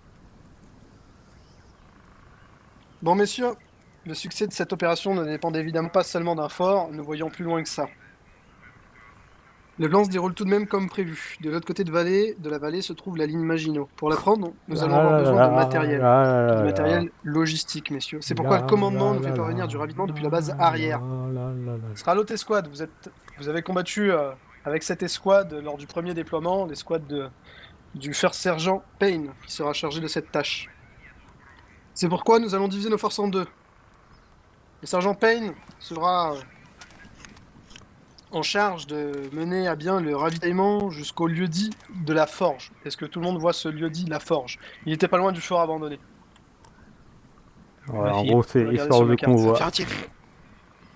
Bon messieurs, le succès de cette opération ne dépend évidemment pas seulement d'un fort, nous voyons plus loin que ça. Le plan se déroule tout de même comme prévu. De l'autre côté de la vallée se trouve la ligne Maginot. Pour la prendre, nous allons avoir besoin de matériel logistique, messieurs. C'est pourquoi le commandement nous fait parvenir du ravitaillement depuis la base arrière. Ce sera l'autre escouade. Vous avez combattu avec cette escouade lors du premier déploiement, l'escouade du First Sergent Payne, qui sera chargé de cette tâche. C'est pourquoi nous allons diviser nos forces en deux. Le sergent Payne sera en charge de mener à bien le ravitaillement jusqu'au lieu-dit de la Forge. Est-ce que tout le monde voit ce lieu-dit, la Forge? Il était pas loin du fort abandonné. Ouais, en gros c'est histoire de convoi.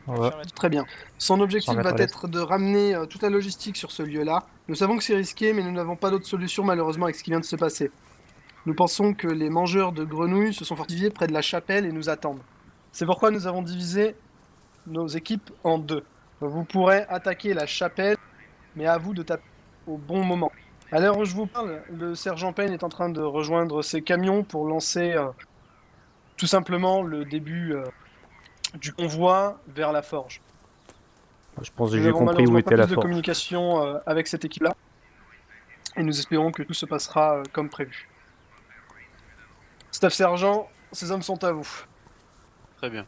Ouais. Très bien. Son objectif va mettre à être de ramener toute la logistique sur ce lieu-là. Nous savons que c'est risqué, mais nous n'avons pas d'autre solution malheureusement avec ce qui vient de se passer. Nous pensons que les mangeurs de grenouilles se sont fortifiés près de la chapelle et nous attendent. C'est pourquoi nous avons divisé nos équipes en deux. Vous pourrez attaquer la chapelle, mais à vous de taper au bon moment. À l'heure où je vous parle, le sergent Payne est en train de rejoindre ses camions pour lancer tout simplement le début du convoi vers la forge. Je pense que Nous j'ai n'avons compris où malheureusement était pas la plus de force. communication avec cette équipe-là. Et nous espérons que tout se passera comme prévu. Staff sergent, ces hommes sont à vous. Très bien.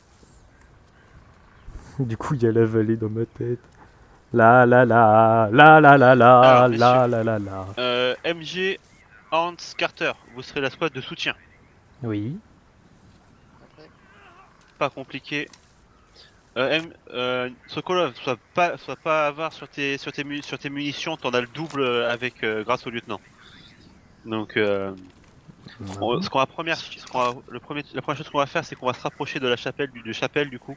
Du coup il y a la vallée dans ma tête. La la la la la la la Alors, la messieurs, la la la. MG Hans Carter, vous serez la squad de soutien. Oui. Pas compliqué. Sokolov, sois pas avare sur tes munitions, t'en as le double avec grâce au lieutenant. Donc la première chose qu'on va faire, c'est qu'on va se rapprocher de la chapelle du coup.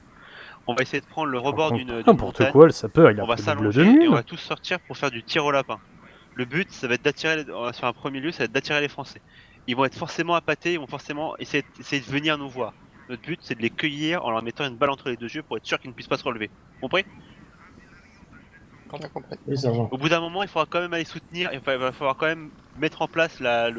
On va essayer de prendre le rebord d'une N'importe montagne. quoi, le sapeur il a On va pris double de s'allonger et on mine. va tous sortir pour faire du tir au lapin. Le but, ça va être d'attirer, sur un premier lieu, ça va être d'attirer les Français. Ils vont être forcément appâtés, ils vont forcément essayer de venir nous voir. Notre but, c'est de les cueillir en leur mettant une balle entre les deux yeux pour être sûr qu'ils ne puissent pas se relever. Compris? Bien compris. Oui, sergent. Au bout d'un moment, il faudra quand même aller soutenir, il va falloir quand même mettre en place la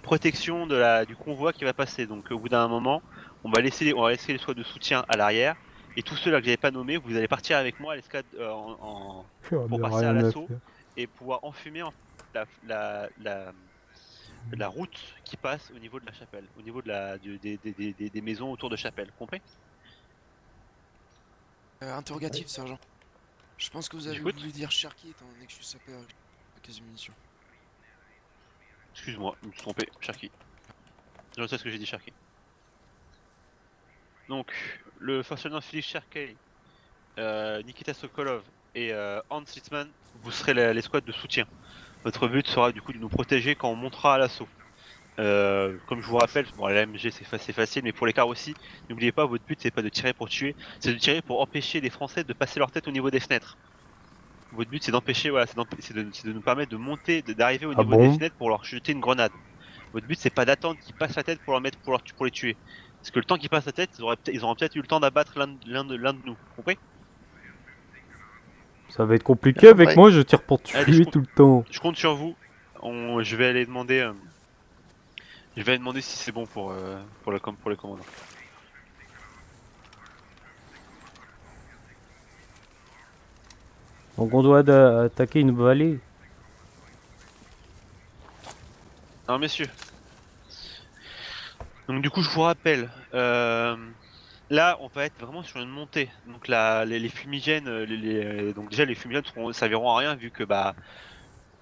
protection du convoi qui va passer. Donc au bout d'un moment, on va laisser les squads de soutien à l'arrière. Et tous ceux là que j'avais pas nommés, vous allez partir avec moi à l'escalade pour passer à l'assaut et pouvoir enfumer la route qui passe au niveau de la chapelle, au niveau des maisons autour de chapelle. Compris? Interrogatif, sergent. Je pense que vous avez J'écoute. voulu dire Cherki étant donné que je suis sapeur avec 15 munitions. Excuse-moi, je me suis trompé, Sharky. Je sais ce que j'ai dit, Sharky. Donc, le First Lieutenant Philippe Sharkey, Nikita Sokolov et Hans Litzman, vous serez les squads de soutien. Votre but sera du coup de nous protéger quand on montera à l'assaut. Comme je vous rappelle, bon, la MG c'est facile, mais pour les cars aussi, n'oubliez pas, votre but c'est pas de tirer pour tuer, c'est de tirer pour empêcher les Français de passer leur tête au niveau des fenêtres. Votre but c'est d'empêcher, voilà, c'est de nous permettre de monter, d'arriver au niveau des fenêtres pour leur jeter une grenade. Votre but c'est pas d'attendre qu'ils passent la tête pour les tuer. Parce que le temps qu'ils passent la tête, ils auront peut-être eu le temps d'abattre l'un de nous, compris? Ça va être compliqué avec moi, je tire pour tuer Allez, tout le temps. Je compte sur vous. Je vais aller demander. Je vais aller demander si c'est bon pour les commandants. Donc on doit attaquer une vallée. Alors messieurs. Donc du coup je vous rappelle. Là on va être vraiment sur une montée. Donc les fumigènes, donc déjà les fumigènes serviront à rien vu que bah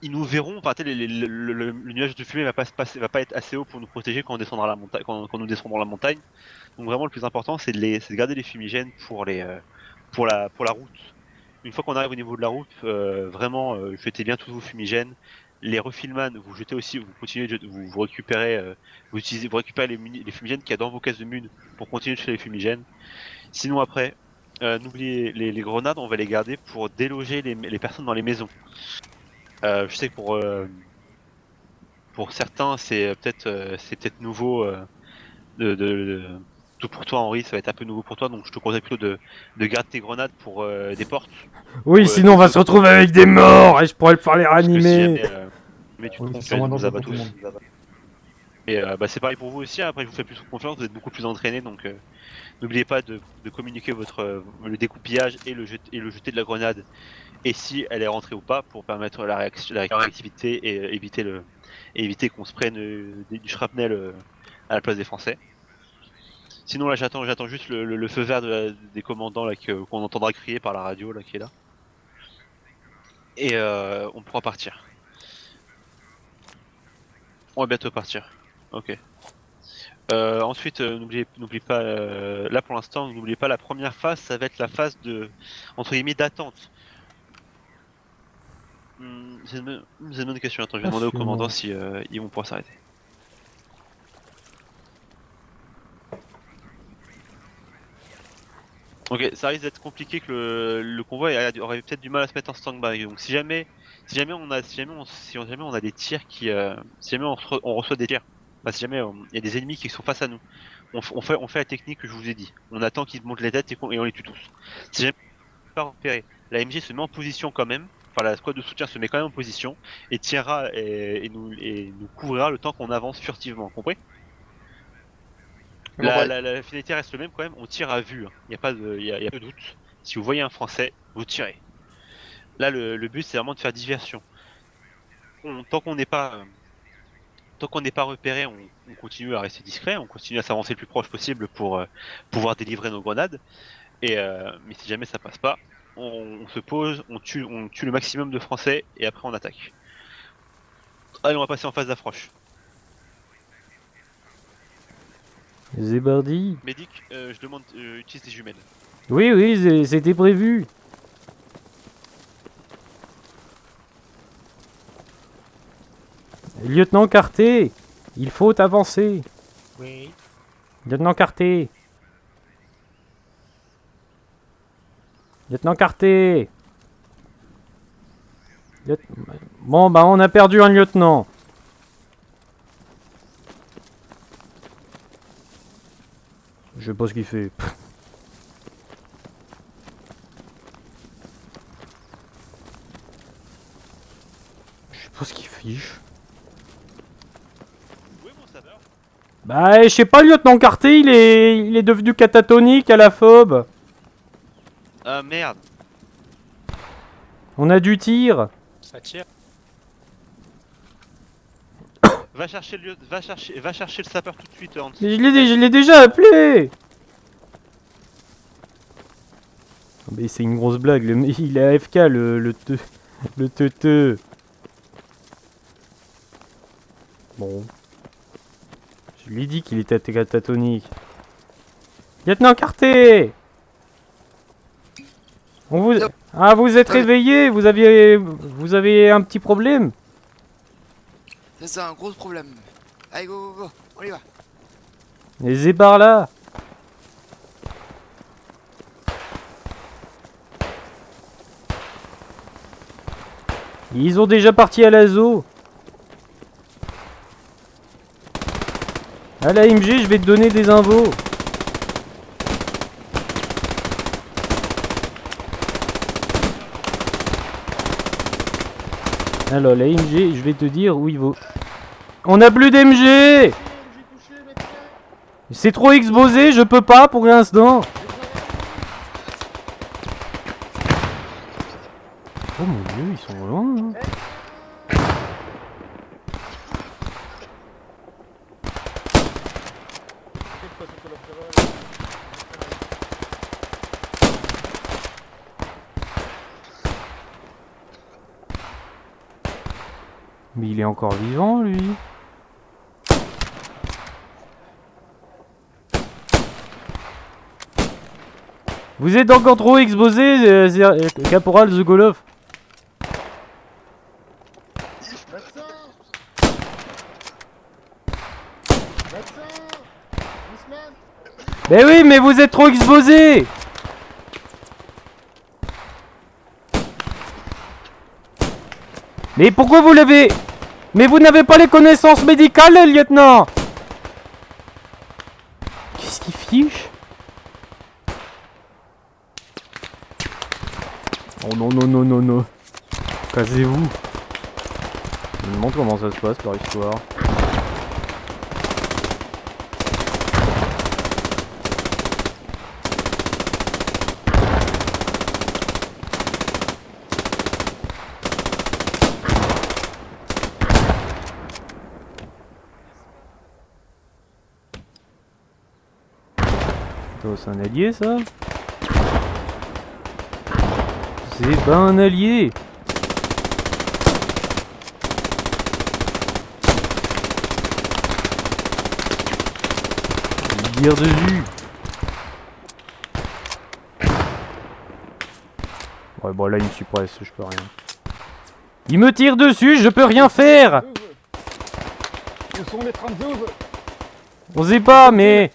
ils nous verront. Enfin le nuage de fumée va pas être assez haut pour nous protéger quand on descendra la montagne, quand nous descendrons la montagne. Donc vraiment le plus important c'est de garder les fumigènes pour la route. Une fois qu'on arrive au niveau de la route, vraiment jetez bien tous vos fumigènes. Les refillman, vous jetez aussi, vous continuez de vous récupérez, vous récupérez les fumigènes qu'il y a dans vos caisses de mun pour continuer de jeter les fumigènes. Sinon après, n'oubliez les grenades, on va les garder pour déloger les personnes dans les maisons. Je sais que pour certains c'est peut-être nouveau tout pour toi Henri, ça va être un peu nouveau pour toi, donc je te conseille plutôt de garder tes grenades pour des portes. Oui, sinon on va se retrouver avec des morts et je pourrais le faire les Parce que si ranimer. jamais, mais tu te trompes, tu nous abats tous. Et bah, c'est pareil pour vous aussi, hein. Après je vous fais plus confiance, vous êtes beaucoup plus entraînés, donc n'oubliez pas de communiquer le découpillage et le jeter de la grenade, et si elle est rentrée ou pas, pour permettre la réactivité et éviter qu'on se prenne du shrapnel à la place des Français. Sinon là j'attends juste le feu vert des commandants là qu'on entendra crier par la radio là qui est là. Et on pourra partir. On va bientôt partir. Ok. Ensuite n'oubliez pas là pour l'instant n'oubliez pas la première phase, ça va être la phase de entre guillemets d'attente. C'est une bonne question. Attends, je vais demander au commandant si ils vont pouvoir s'arrêter. Ok, ça risque d'être compliqué que le convoi aurait peut-être du mal à se mettre en stand-by. Donc si jamais on a des tirs si jamais on reçoit des tirs, bah, si jamais il y a des ennemis qui sont face à nous, on fait la technique que je vous ai dit. On attend qu'ils montent les têtes et on les tue tous. Si jamais on n'est pas repéré, la MG se met en position quand même. Enfin, la squad de soutien se met quand même en position et tirera et nous couvrira le temps qu'on avance furtivement. Compris? La finalité reste le même quand même, on tire à vue, il n'y a pas de doute. Si vous voyez un Français, vous tirez. Là le but c'est vraiment de faire diversion. Tant qu'on n'est pas repéré, on continue à rester discret, on continue à s'avancer le plus proche possible pour pouvoir délivrer nos grenades. Mais si jamais ça passe pas, on se pose, on tue le maximum de Français et après on attaque. Allez, on va passer en phase d'approche. Zébardi. Médic, je demande, utilise des jumelles. Oui, c'était prévu. Lieutenant Carté, il faut avancer. Oui. Lieutenant Carté. Lieutenant Carté. Bon, bah on a perdu un lieutenant. Je sais pas ce qu'il fait. Je sais pas ce qu'il fiche. Bah, je sais pas, le lieutenant Carté, il est devenu catatonique à la phobe. Merde. On a du tir. Ça tire. Va chercher le sapeur tout de suite, Hans. Mais je l'ai déjà appelé. Mais c'est une grosse blague, il est AFK le teuteux. Bon. Je lui ai dit qu'il était catatonique. Lieutenant Carté! Ah, vous êtes réveillé? Vous avez un petit problème? C'est un gros problème. Allez, go, go, go, on y va. Les ébars là. Ils ont déjà parti à l'assaut. À la MG, je vais te donner des infos. Alors la MG, je vais te dire où il vaut. On a plus d'MG. C'est trop exposé, je peux pas pour l'instant. Oh mon dieu, ils sont loin. Hein. Mais il est encore vivant, lui. Vous êtes encore trop exposé, Caporal Zugolov. Mais oui, mais vous êtes trop exposé. Mais pourquoi vous l'avez... Mais vous n'avez pas les connaissances médicales, lieutenant. Qu'est-ce qu'il fiche? Oh non, non, non, non, non. Cassez-vous. Je me demande comment ça se passe, leur histoire. C'est un allié, ça? C'est pas un allié! Tire dessus! Ouais, bon, là, il me suppresse, je peux rien. Il me tire dessus, je peux rien faire! Où sont les 32? On sait pas, mais...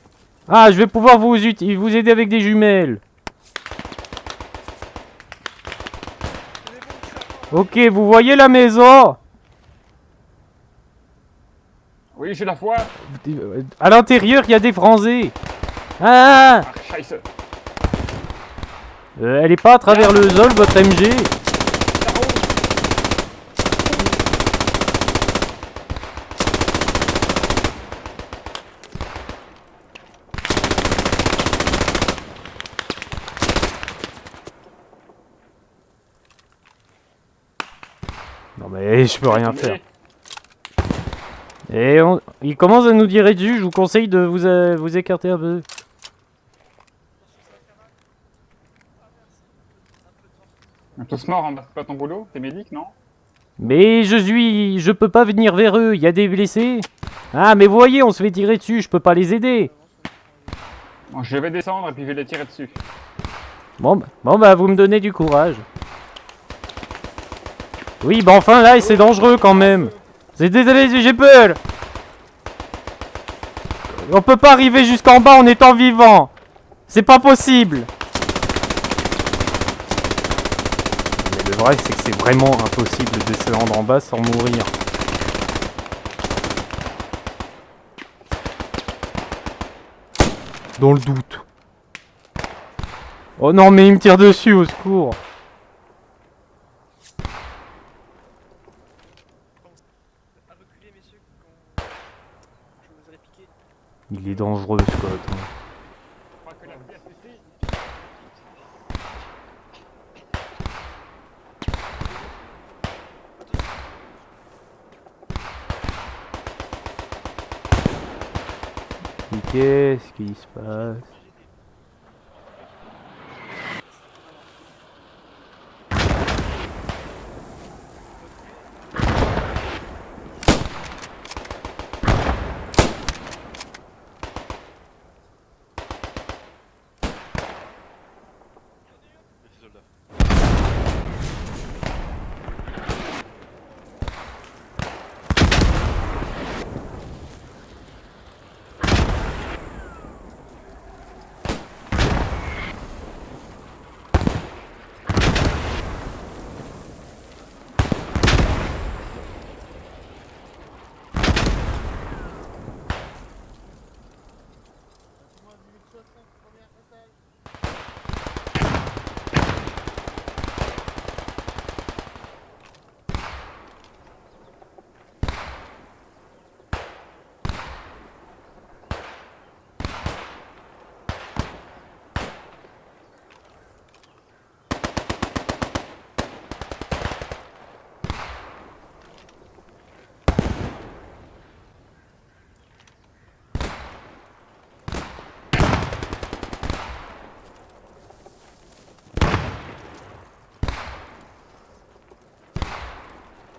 Ah, je vais pouvoir vous aider avec des jumelles. Ok, vous voyez la maison? Oui, j'ai la foi. À l'intérieur, il y a des franzés. Ah, Scheisse. elle est pas à travers le sol, votre MG? Non mais je peux rien faire. Et il commence à nous tirer dessus, je vous conseille de vous écarter un peu. Tous morts, hein, c'est pas ton boulot? T'es médic, non? Mais je peux pas venir vers eux, il y a des blessés. Ah mais vous voyez, on se fait tirer dessus, je peux pas les aider. Bon, je vais descendre et puis je vais les tirer dessus. Bon bah vous me donnez du courage. Oui bah enfin là c'est dangereux quand même. C'est désolé, j'ai peur. On peut pas arriver jusqu'en bas en étant vivant. C'est pas possible. Mais le vrai c'est que c'est vraiment impossible de se rendre en bas sans mourir. Dans le doute. Oh non, mais il me tire dessus, au secours. Il est dangereux, Scott. Qu'est-ce qui se passe?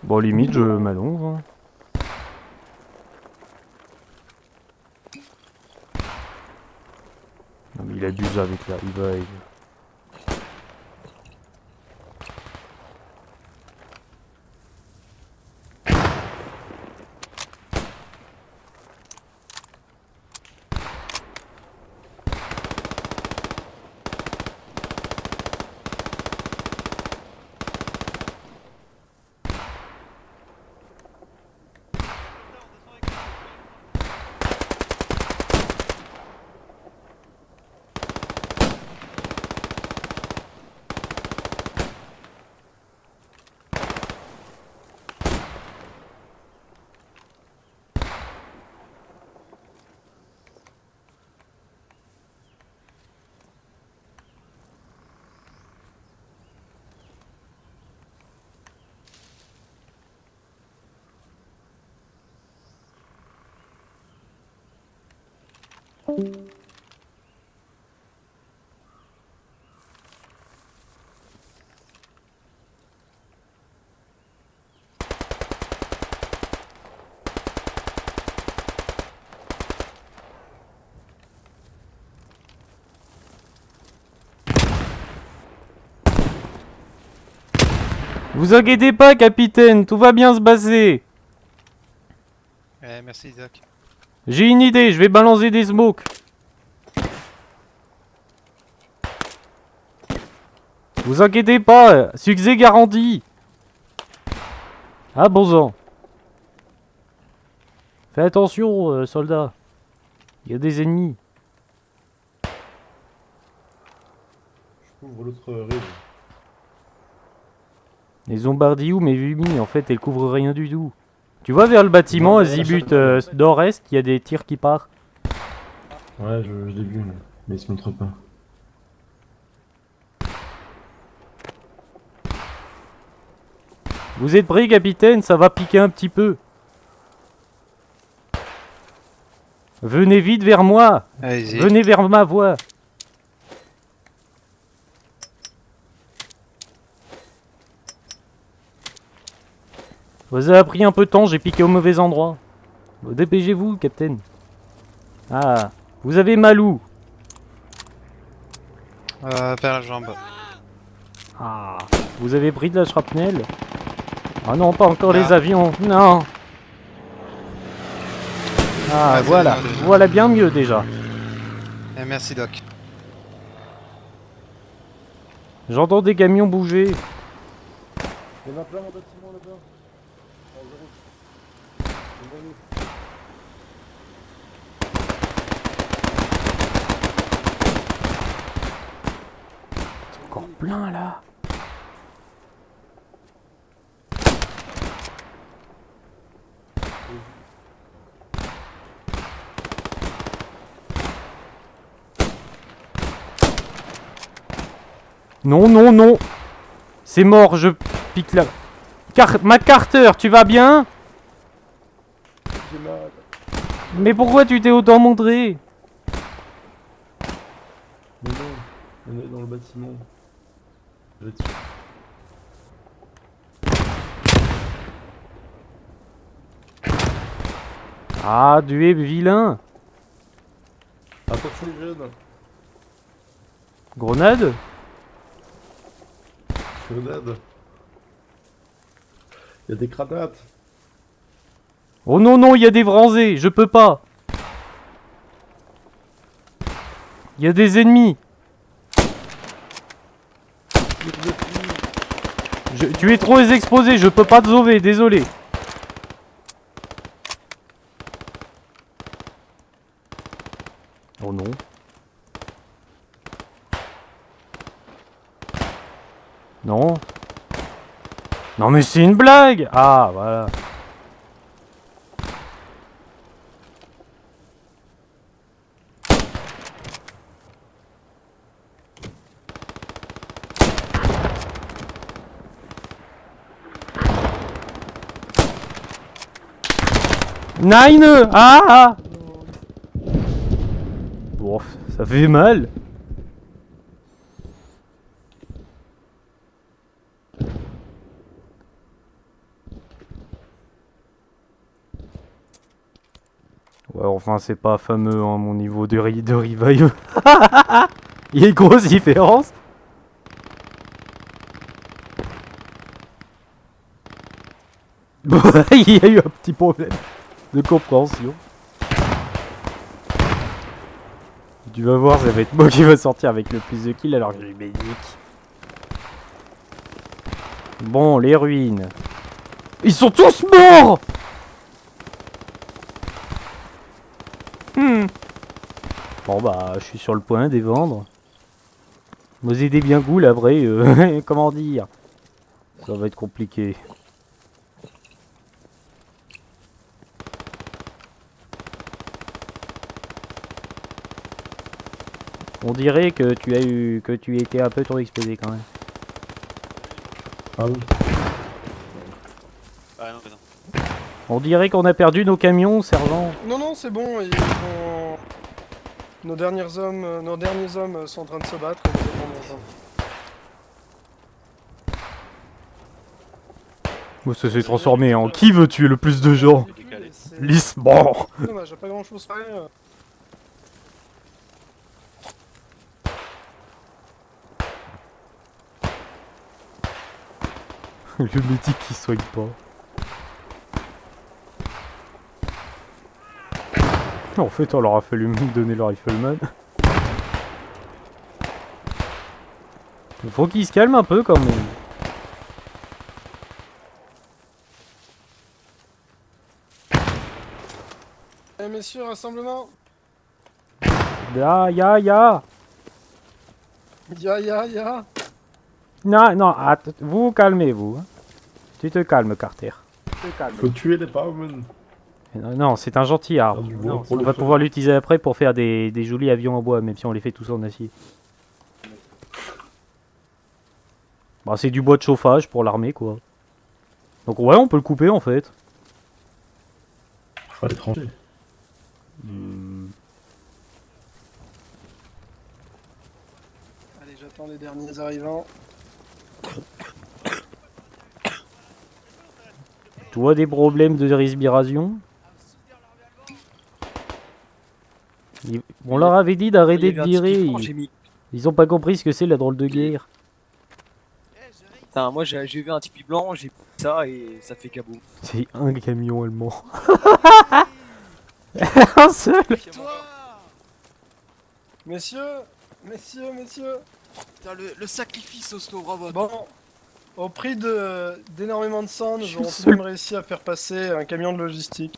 Bon, limite, je m'allonge. Hein. Non, mais il abuse avec la revive. Vous inquiétez pas, capitaine, tout va bien se passer. Merci Isaac. J'ai une idée, je vais balancer des smokes. Vous inquiétez pas, succès garanti. Ah bon sang. Fais attention, soldat. Il y a des ennemis. Je couvre l'autre rive. Les zombardious, mais Vumi, en fait, elles couvrent rien du tout. Tu vois vers le bâtiment, azimut nord-est, il y a des tirs qui partent. Ouais, je l'ai vu, mais il se montre pas. Vous êtes prêts, capitaine? Ça va piquer un petit peu. Venez vite vers moi. Venez vers ma voie. Vous avez pris un peu de temps, j'ai piqué au mauvais endroit. Dépêchez-vous, capitaine. Ah, vous avez mal où? Vers la jambe. Ah, vous avez pris de la shrapnel? Ah non, pas encore Là. les avions, non. Ah, voilà, voilà bien mieux déjà. Merci Doc. J'entends des camions bouger. Il y en a plein en bâtiment là-bas. plein là. Non, non, non. C'est mort, je pique la... McCarter, tu vas bien? J'ai mal. Mais pourquoi tu t'es autant montré? Mais non, on est dans le bâtiment. Là-dessus. Ah, tu es vilain. Attention les jeunes. Grenade? Grenade. Il y a des grenades. Oh non, non, il y a des vranzés, je peux pas. Il y a des ennemis. Tu es trop exposé, je peux pas te sauver, désolé. Oh non. Non. Non mais c'est une blague. Ah, voilà. Nine. Ah. Bon, ça fait mal. Ouais, enfin, c'est pas fameux, hein, mon niveau de revive. Il y a une grosse différence. Bon, il y a eu un petit problème de compréhension. Tu vas voir, ça va être moi qui va sortir avec le plus de kills alors que j'ai médic. Bon, les ruines. Ils sont tous morts. Bon bah, je suis sur le point de les vendre. Vous aidez bien goût là, après, comment dire? Ça va être compliqué. On dirait que tu étais un peu trop exposé quand même. Ah oui. Ah non, mais non. On dirait qu'on a perdu nos camions, sergent. Non, non, c'est bon. Nos derniers hommes sont en train de se battre. Et nous allons dans un- Bon, ça s'est transformé en qui veut tuer le plus de gens? Lisse, bon. Dommage, pas grand chose fait. Le mythique qui soigne pas. En fait, on leur a fallu donner le rifleman. Faut qu'ils se calment un peu quand même. Eh messieurs, rassemblement. Ya. Ya. Non, non, vous calmez-vous. Tu te calmes, Carter. Faut tuer les Bowman. Non, non, c'est un gentil arbre. Du bois Non, pour on le va feu. pouvoir l'utiliser après pour faire des jolis avions en bois, même si on les fait tous en acier. Bah, c'est du bois de chauffage pour l'armée, quoi. Donc ouais, on peut le couper en fait. Faut aller trancher. Allez, j'attends les derniers arrivants. Tu vois des problèmes de respiration? On leur avait dit d'arrêter de tirer. Ils ont pas compris ce que c'est la drôle de guerre. Putain, moi j'ai vu un tipi blanc, j'ai pris ça et ça fait cabot. C'est un camion allemand. Un seul. Messieurs. Putain, le sacrifice au snow robot. Bon, au prix d'énormément de sang, nous Je aurons suis tout de même réussi à faire passer un camion de logistique.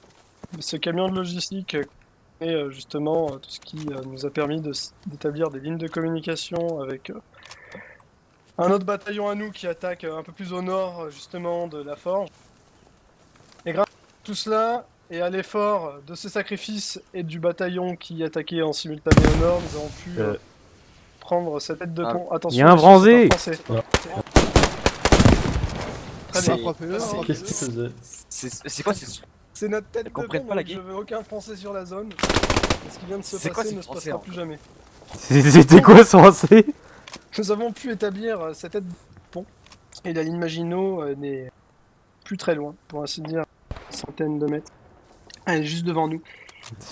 Ce camion de logistique est justement tout ce qui nous a permis d'établir des lignes de communication avec un autre bataillon à nous qui attaque un peu plus au nord, justement, de la forge. Et grâce à tout cela, et à l'effort de ces sacrifices et du bataillon qui attaquait en simultané au nord, nous avons pu prendre cette tête de pont. Attention, y a un messieurs, Français. c'est un Français. Très bien. Qu'est-ce qu'il faisait? C'est quoi C'est notre tête de comprennent pont, pas la donc je game. veux aucun Français sur la zone. Ce qui vient de se C'est quoi passer ces ne se Français, passera en plus fait jamais. C'était quoi ce français? Nous avons pu établir cette tête de pont, et la ligne Maginot n'est plus très loin, pour ainsi dire, centaines de mètres. Elle est juste devant nous.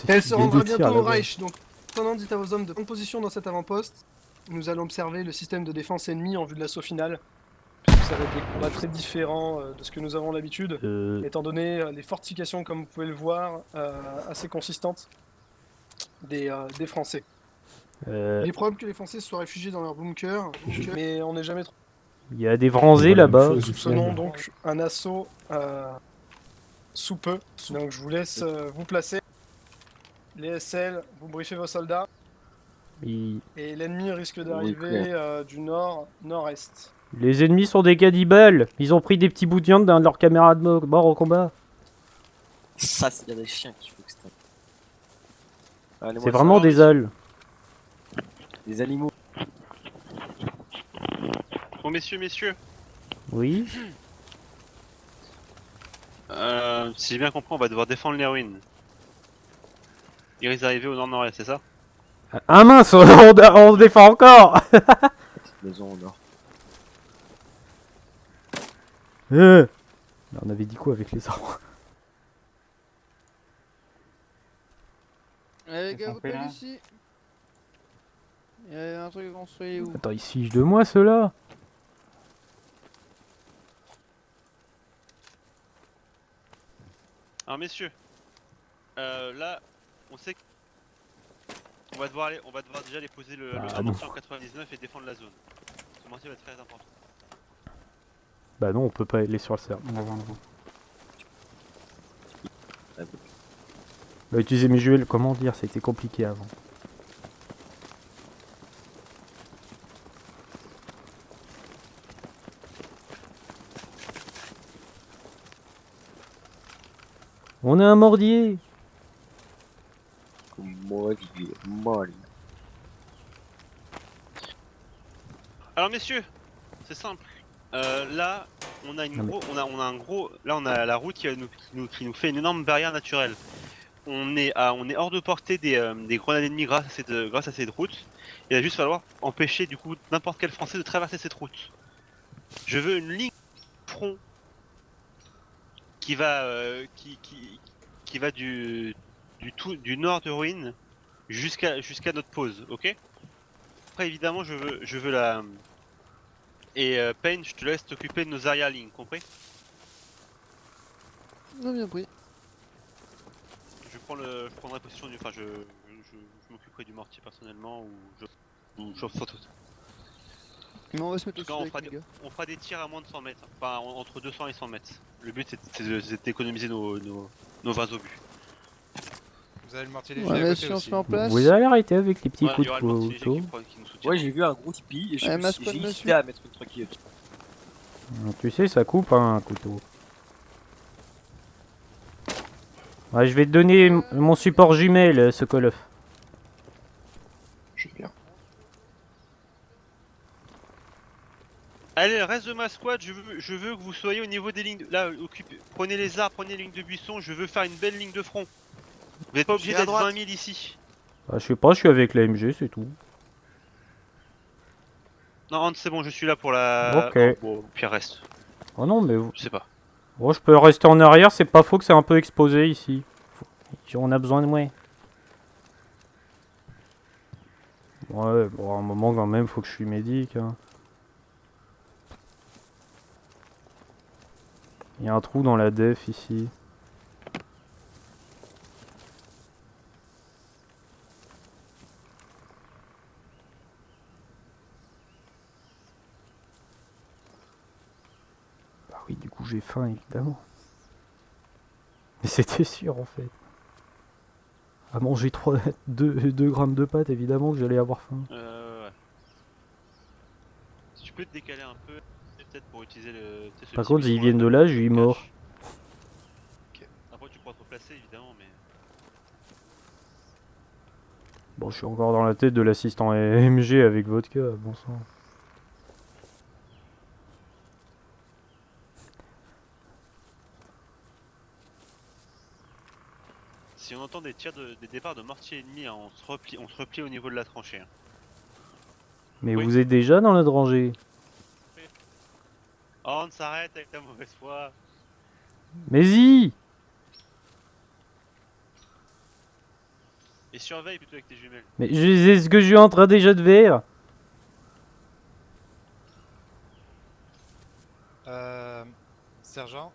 Et elle se rendra bientôt au Reich, donc pendant dites à vos hommes de prendre position dans cet avant-poste. Nous allons observer le système de défense ennemi en vue de l'assaut final. Puisque ça va être des combats très différents de ce que nous avons l'habitude, étant donné les fortifications, comme vous pouvez le voir, assez consistantes des Français. Il est probable que les Français se soient réfugiés dans leur bunker, mais on n'est jamais trop. Il y a des Français là-bas. Nous soupçonnons donc un assaut sous peu. Donc je vous laisse vous placer. Les SL, vous briefez vos soldats. Et Et l'ennemi risque d'arriver du nord-nord-est. les ennemis sont des cannibales. Ils ont pris des petits bouts de viande dans leur caméra de mort au combat. Ça, c'est des chiens qu'il faut que C'est vraiment des âles. Des animaux. Bon, messieurs. Oui. Si j'ai bien compris, on va devoir défendre les ruines. Ils risquent d'arriver au nord-nord-est, c'est ça? Ah mince, on défend encore. Maison au nord. On avait dit quoi avec les arbres? Les gars, vous pas ici. Il y a un truc construit où? Attends, ils se fichent de moi ceux-là. Alors messieurs, là, on sait qu'on va devoir déjà aller poser le mortier en 99 et défendre la zone. Ce mortier va être très important. Bah non, on peut pas aller sur le serveur. Bah utiliser mes jewels, comment dire, ça a été compliqué avant. On a un mordier. Alors messieurs, c'est simple. Là, on a un gros, là on a la route qui nous fait une énorme barrière naturelle. On est hors de portée des grenades ennemies grâce à cette route. Il va juste falloir empêcher du coup n'importe quel Français de traverser cette route. Je veux une ligne de front qui va du nord de Ruine jusqu'à notre pause, ok? Après évidemment je veux la... Et Payne, je te laisse t'occuper de nos arrière-lignes, compris? Non, bien pris. Je prendrai possession du... Enfin je m'occuperai du mortier personnellement ou je Mais on va se mettre en tout au-dessus cas, avec les gars. on fera des tirs à moins de 100 mètres, enfin entre 200 et 100 mètres. Le but c'est d'économiser nos 20 obus. Vous avez le mortier léger Ouais, à mais côté si on aussi. se met en place. Vous allez arrêter avec les petits Ouais, il coups y de aura le mortier léger couteau. qui nous soutient. Ouais, j'ai vu un gros tipi et j'ai hésité à mettre une tranquille. Tu sais, ça coupe hein, un couteau. Ouais, je vais te donner mon support jumelle, Sokolov. Je sais bien. Allez, le reste de ma squad, je veux que vous soyez au niveau des lignes. Là, prenez les arbres, prenez les lignes de buisson, je veux faire une belle ligne de front. Vous n'êtes pas obligé d'être 20 000 ici. Bah, je sais pas, je suis avec la MG, c'est tout. Non, c'est bon, je suis là pour la... Ok. Oh, bon, Pierre reste. Oh non, mais... Je sais pas. Bon, je peux rester en arrière, c'est pas faux que c'est un peu exposé ici. On a besoin de moi. Ouais, bon, à un moment quand même, faut que je suis médic. Hein. Il y a un trou dans la def ici. Bah oui, du coup j'ai faim évidemment. Mais c'était sûr en fait. À manger 2 grammes de pâtes, évidemment que j'allais avoir faim. Ouais. peux te décaler un peu, peut-être pour utiliser le. Tu sais, ce Par petit contre, bouton ils viennent de là, là, je lui mort. Après, tu pourras te replacer évidemment, mais. Bon, je suis encore dans la tête de l'assistant MG avec vodka, bon sang. Si on entend des tirs des départs de mortier ennemi, hein, on se replie au niveau de la tranchée. Hein. Mais Oui. vous êtes déjà dans notre rangée. Oh, on s'arrête avec ta mauvaise foi. Mais y Et surveille plutôt avec tes jumelles. Mais c'est ce que je suis en train déjà de faire. Sergent,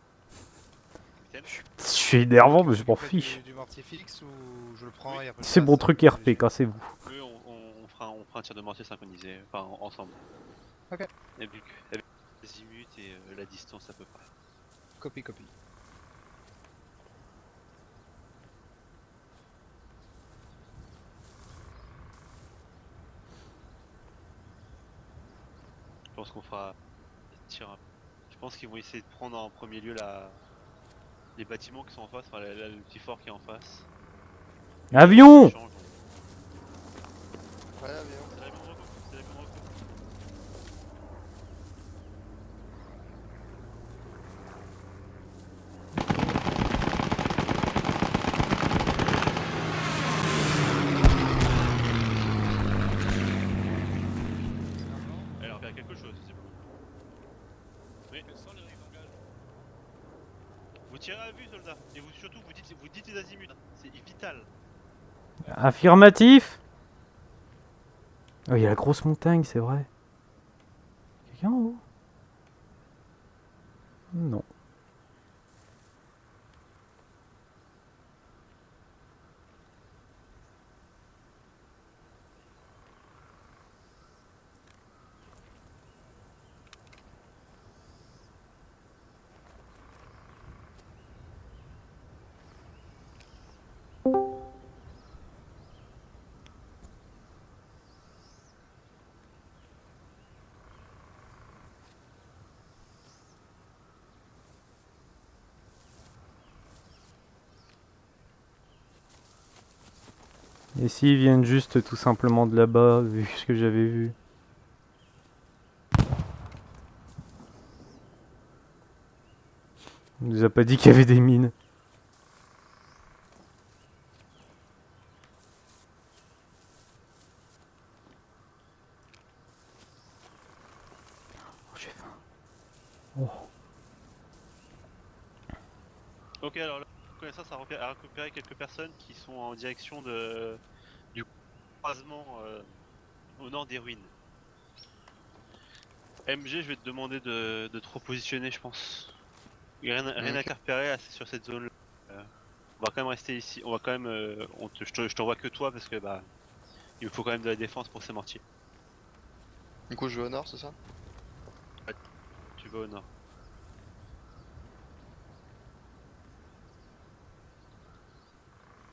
Je suis énervant, mais je m'en fiche. du mortier fixe ou je le prends et après je C'est passe mon truc RP, cassez-vous. Oui, on fera un tir de mortier synchronisé, enfin ensemble. Ok. Avec les azimuts et la distance à peu près. Copie. Je pense qu'on fera des tirs. Je pense qu'ils vont essayer de prendre en premier lieu les bâtiments qui sont en face, enfin le petit fort qui est en face. Avion! Ouais, avion. C'est l'avion de recours, c'est l'avion de recours. Alors, faire quelque chose, c'est bon. Oui. Vous tirez à vue, soldats, et vous surtout vous dites les azimuts, hein. C'est vital. Affirmatif. Oh, il y a la grosse montagne, c'est vrai. Quelqu'un en haut? Non. Et s'ils viennent juste tout simplement de là-bas, vu ce que j'avais vu. On nous a pas dit qu'il y avait des mines. Oh, j'ai faim. Oh. Ok, alors là, connaissance a récupéré quelques personnes qui sont en direction du croisement au nord des ruines. MG, je vais te demander de te repositionner, je pense. Il n'y a rien à repérer sur cette zone. On va quand même rester ici. On va quand même. Je t'envoie que toi parce que bah, il me faut quand même de la défense pour ces mortiers. Du coup, je vais au nord, c'est ça? Tu vas au nord.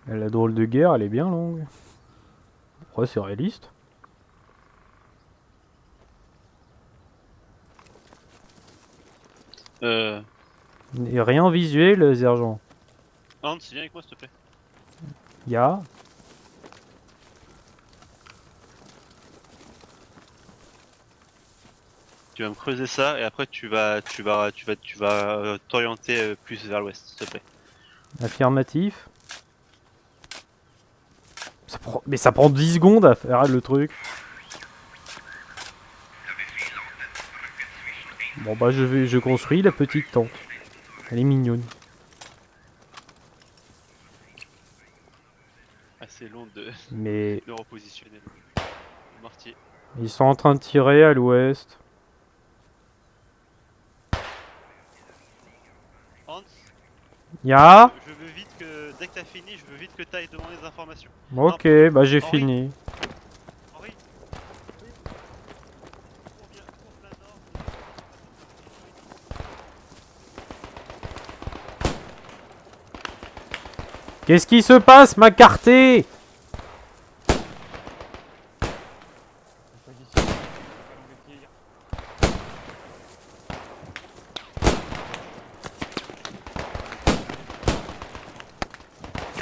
La drôle de guerre, elle est bien longue. Ouais, c'est réaliste. Et rien en visuel, sergent. Hans, viens avec moi s'il te plaît. Ya. Tu vas me creuser ça et après tu vas t'orienter plus vers l'ouest s'il te plaît. Affirmatif. Mais ça prend 10 secondes à faire le truc. Bon bah je construis la petite tente. Elle est mignonne. Assez long de repositionner le mortier. Ils sont en train de tirer à l'ouest. Hans, Ya. je veux vite que, dès que t'as fini, je veux vite que t'ailles demander des informations. Ok, bah j'ai fini. Henri. Qu'est-ce qui se passe, ma carté?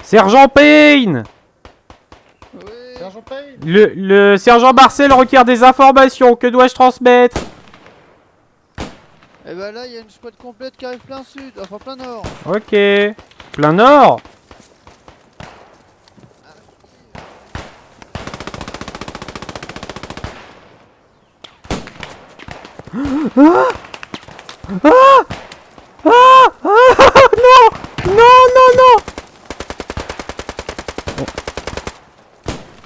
Sergent Payne! Sergent Payne. Le sergent Marcel requiert des informations. Que dois-je transmettre? Et bah là, il y a une squad complète qui arrive plein sud, enfin plein nord. Ok. Plein nord? Ah! Ah! Ah! Ah! Non! Non, non, non!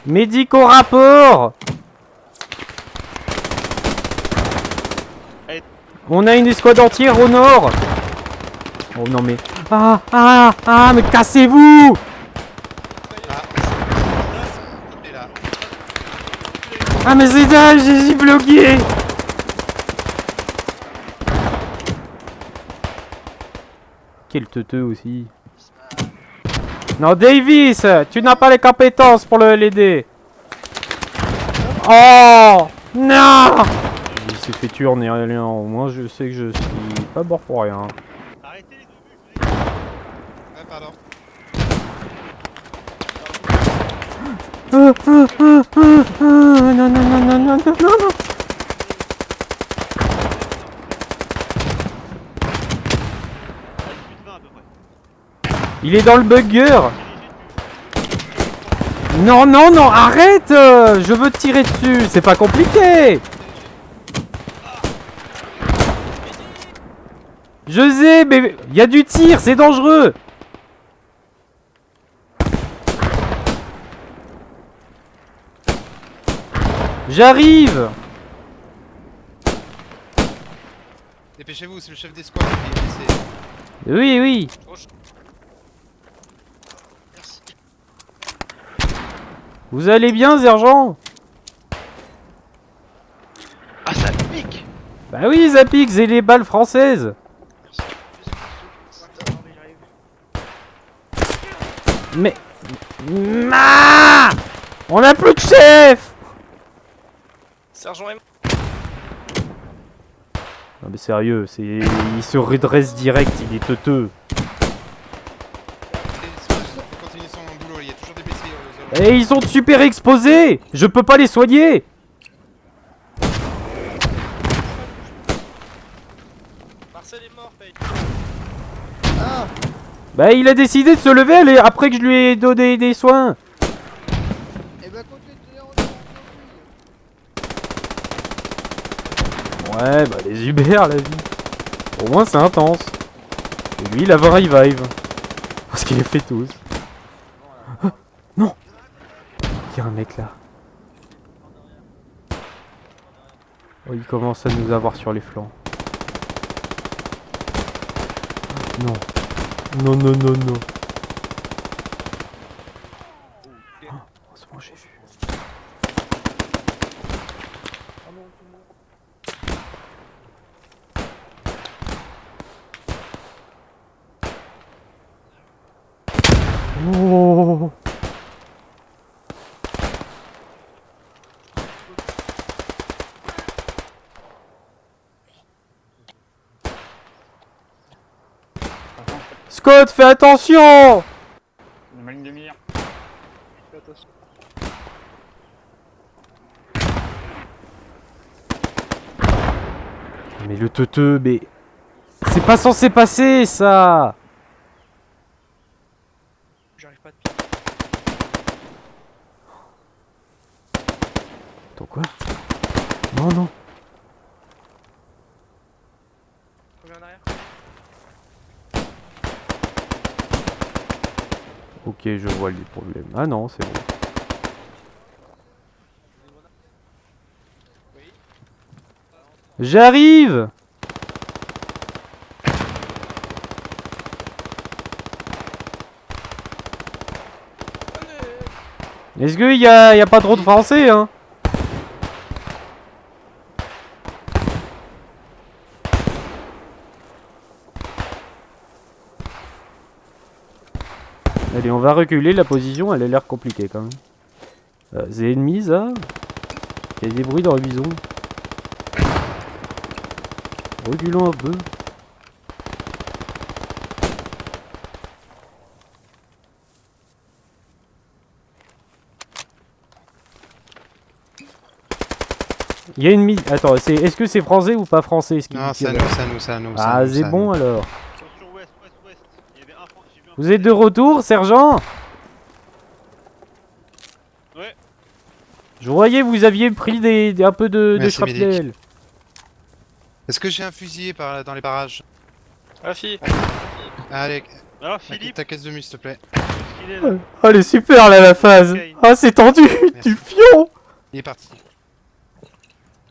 Médico rapport! On a une escouade entière au nord! Oh non mais... Ah! Ah! Ah! Mais cassez-vous! Ah mais c'est dingue, j'ai bloqué! Quel teuteux aussi. Non Davis, tu n'as pas les compétences pour l'aider. Oh non! Il s'est fait tuer en rien. Au moins je sais que je suis pas mort pour rien. Arrêtez les obus, ouais, pardon. Non non non non non non non. Il est dans le bugger. Non, non, non, arrête. Je veux te tirer dessus, c'est pas compliqué. Je sais, mais il y a du tir, c'est dangereux. J'arrive. Dépêchez-vous, c'est le chef d'escouade qui est blessé. Oui, oui. Vous allez bien, sergent? Ah, ça pique! Bah oui, ça pique, c'est les balles françaises. Mais... Ah, on a plus de chef! Sergent est mort. Non mais sérieux, c'est... il se redresse direct, il est teuteux. Faut continuer son boulot, il y a toujours des blessés aux alentours. Et ils sont super exposés! Je peux pas les soigner! Marcel est mort, Payne. Ah! Bah il a décidé de se lever après que je lui ai donné des soins. Et bah continue de tenir au nord. Ouais, bah les Uber la vie. Au moins c'est intense. Et lui il a un revive. Parce qu'il les fait tous. Ah, non! Il y a un mec là. Oh, il commence à nous avoir sur les flancs. Non. Non, non, non, non. Oh, c'est bon, j'ai vu. Oh! Scott, fais attention! Il y a ma ligne de mire. Fais attention. Mais le teuteux, mais... C'est pas censé passer, ça! J'arrive pas de pied. Attends, quoi? Non, non. Reviens en arrière. Ok, je vois les problèmes. Ah non, c'est bon. J'arrive! Est-ce qu'il y a pas trop de français, hein? Allez, on va reculer, la position, elle a l'air compliquée quand même. C'est ennemi, ça? Il y a des bruits dans le bison. Reculons un peu. Il y a une mise. Attends, est-ce que c'est français ou pas français ce qui Non, dit c'est à là nous, c'est à nous, c'est à nous. Ah, c'est bon alors. Vous êtes de retour, sergent? Ouais. Je voyais vous aviez pris un peu de Merci, shrapnel. Est-ce que j'ai un fusilier dans les barrages? Ah, fille. Allez, Alors Philippe, ta caisse de mue, s'il te plaît. il est là. Oh, elle est super là la phase. Ah, c'est tendu, du fion. Il est parti.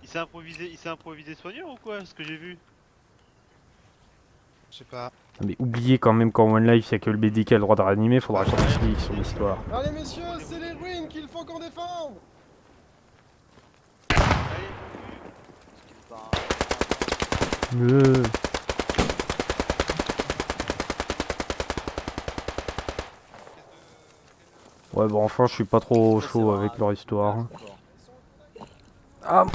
Il s'est improvisé soigneur ou quoi, ce que j'ai vu? Je sais pas. Ah, mais oubliez quand même qu'en One Life, il y a que le BD qui a le droit de réanimer, faudra qu'on explique son histoire. Allez messieurs, c'est les ruines qu'il faut qu'on défende. Ouais, bon, enfin, je suis pas trop chaud avec leur histoire. Ah,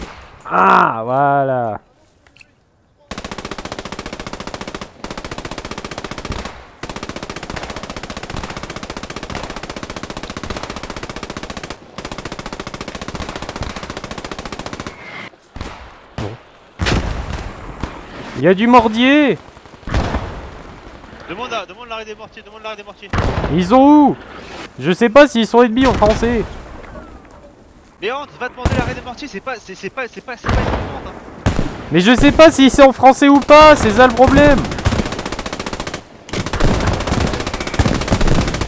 ah, voilà. Il y a du mordier. Demande l'arrêt des mortiers, demande l'arrêt des mortiers. Ils sont où? Je sais pas s'ils sont ennemis en français. Léandre, va demander l'arrêt des mortiers, c'est pas une demande, hein. Mais je sais pas si c'est en français ou pas, c'est ça le problème.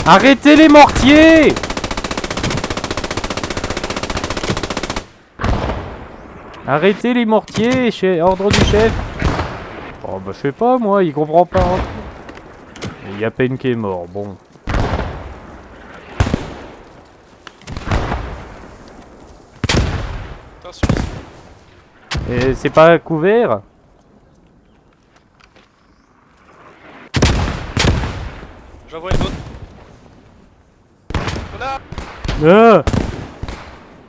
Arrêtez les mortiers. Arrêtez les mortiers, ordre du chef. Oh bah je sais pas moi, il comprend pas. Il y a peine qui est mort, bon. Attention. Et c'est pas couvert? J'envoie une autre. Voilà. Ah,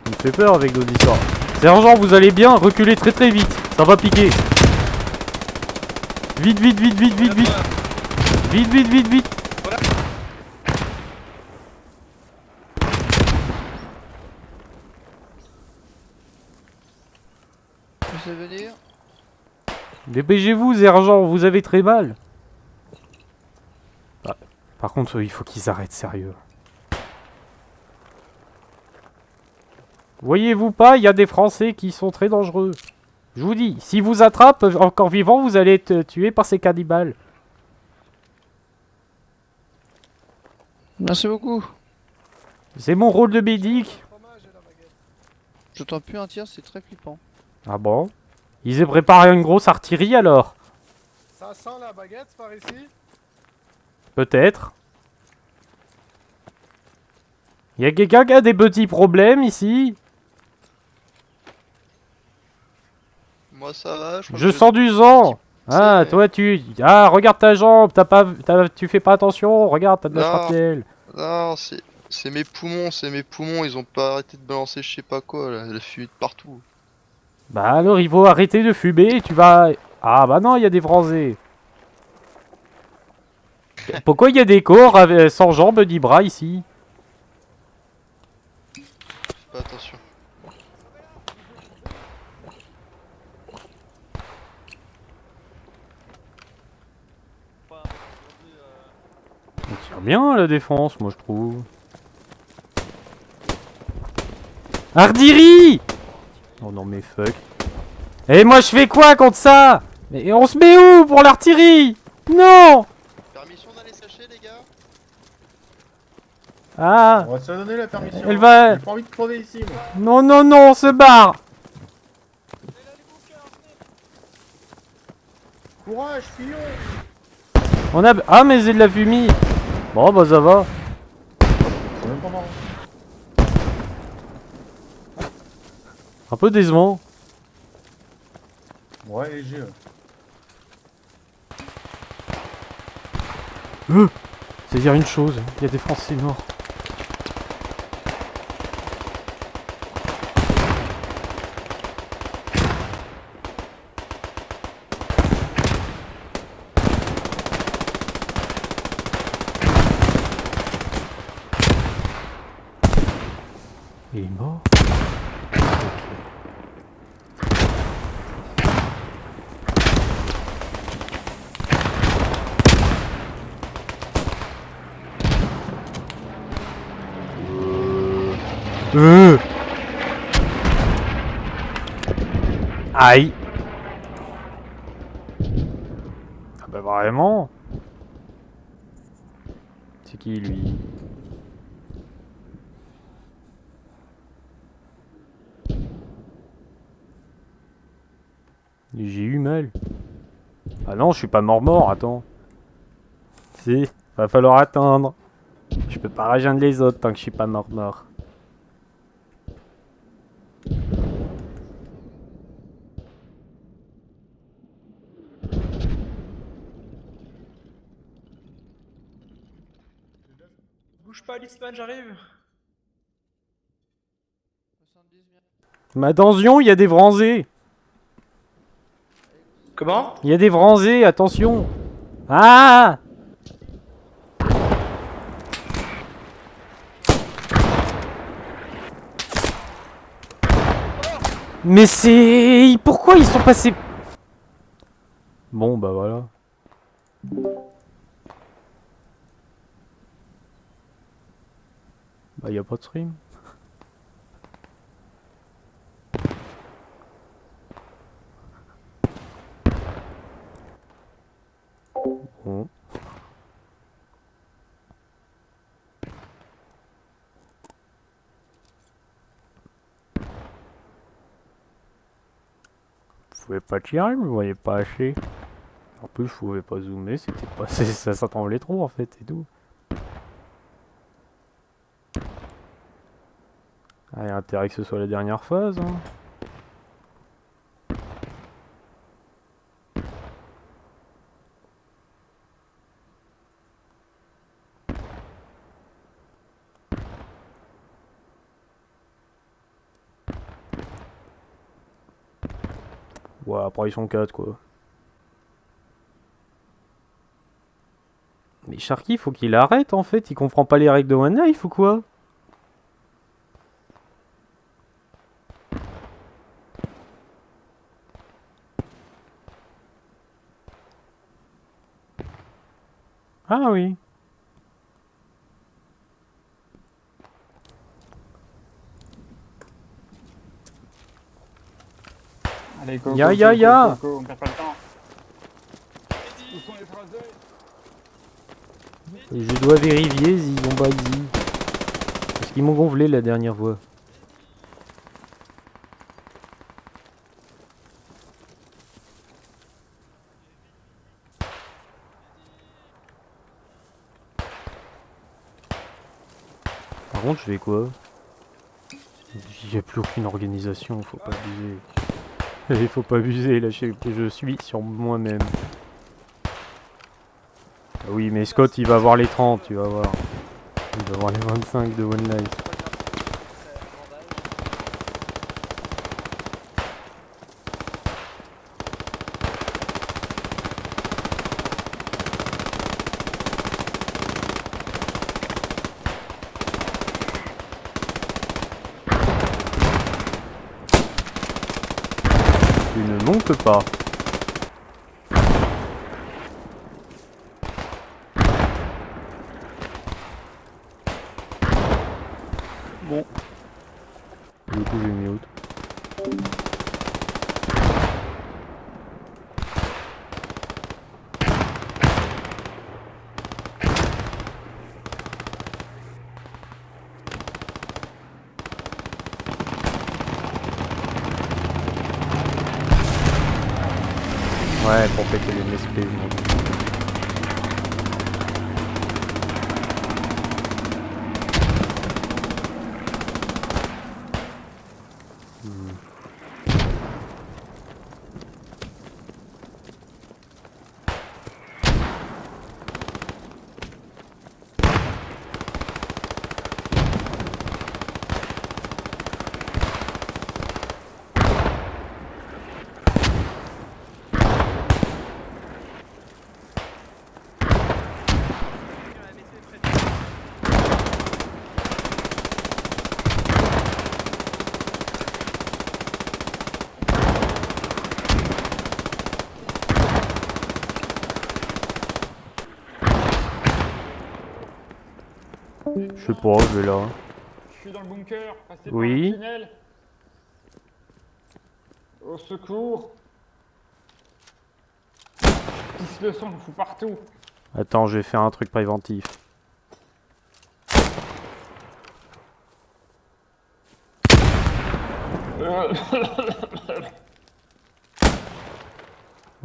il me fait peur avec nos histoires. Sergent, vous allez bien? Reculez très très vite, ça va piquer. Vite, vite, vite, vite, vite, vite. Vite, vite, vite, vite. Voilà. Je sais venir. Dépêchez-vous, sergent, vous avez très mal. Ah, par contre, il faut qu'ils arrêtent, sérieux. Voyez-vous pas, il y a des Français qui sont très dangereux. Je vous dis, si vous attrapent encore vivant, vous allez être tué par ces cannibales. Merci beaucoup. C'est mon rôle de médic. J'entends plus un tir, c'est très flippant. Ah bon? Ils aient préparé une grosse artillerie alors? Ça sent la baguette par ici. Peut-être. Y a quelqu'un qui a des petits problèmes ici? Moi ça va, Je sens du sang. Ah, toi tu... Ah, regarde ta jambe, tu fais pas attention, regarde, t'as de la shrapnel. Non, c'est mes poumons, ils ont pas arrêté de balancer je sais pas quoi, là, la fuite partout. Bah alors il faut arrêter de fumer, tu vas... Ah bah non, il y a des Français. Pourquoi il y a des corps sans jambes ni bras ici? Fais pas attention. On tire bien la défense, moi je trouve. Artillerie! Oh non mais fuck. Et moi je fais quoi contre ça? Mais on se met où pour l'artillerie? Non! Permission d'aller sécher les gars? Ah! On va se donner la permission. Elle va... J'ai pas envie de crever ici, moi. Non, non, non, on se barre! Courage, fillon. On a... Ah mais c'est de la fumée! Bon bah ça va. C'est même pas marrant. Un peu décevant. Ouais, léger. C'est dire une chose, il y a des Français morts. Il est mort? Ok. Aïe. Ah bah vraiment. C'est qui lui? J'ai eu mal. Ah non, je suis pas mort, attends. Si, va falloir attendre. Je peux pas rejoindre les autres tant que je suis pas mort. Bouge pas, Lisman, j'arrive. Mais attention, il y a des Vranzés. Comment? Il y a des Vranzés, attention. Ah! Mais c'est... Pourquoi ils sont passés... Bon, bah voilà. Bah y a pas de stream. Bon. Vous pouvez pas tirer, vous voyez pas hacher. En plus, je pouvais pas zoomer, c'était pas... ça s'entremblait trop en fait, c'est tout. Ah, il y a intérêt que ce soit la dernière phase. Hein. Ouais, après ils sont 4 quoi. Mais Sharky, faut qu'il arrête en fait, il comprend pas les règles de One Life ou quoi? Ah oui. Allez, go, Ya, go, ya, go, ya. go, go, go, on perd pas le temps. Où sont les phrases? Je dois vérifier s'ils ont pas dit. Parce qu'ils m'ont gonflé la dernière fois. Par contre, je fais quoi? Il n'y a plus aucune organisation, faut pas abuser. Il faut pas abuser, là je suis sur moi-même. Ah oui, mais Scott il va avoir les 30, tu vas voir. Il va avoir les 25 de One Life. Tu ne montes pas. Bon. Du coup, j'ai mis autre. Ouais, pour péter les MSP. Je sais pas, je vais là. suis dans le bunker. Passez Oui. par le tunnel. Au secours. 10 leçons, je fous partout. Attends, je vais faire un truc préventif.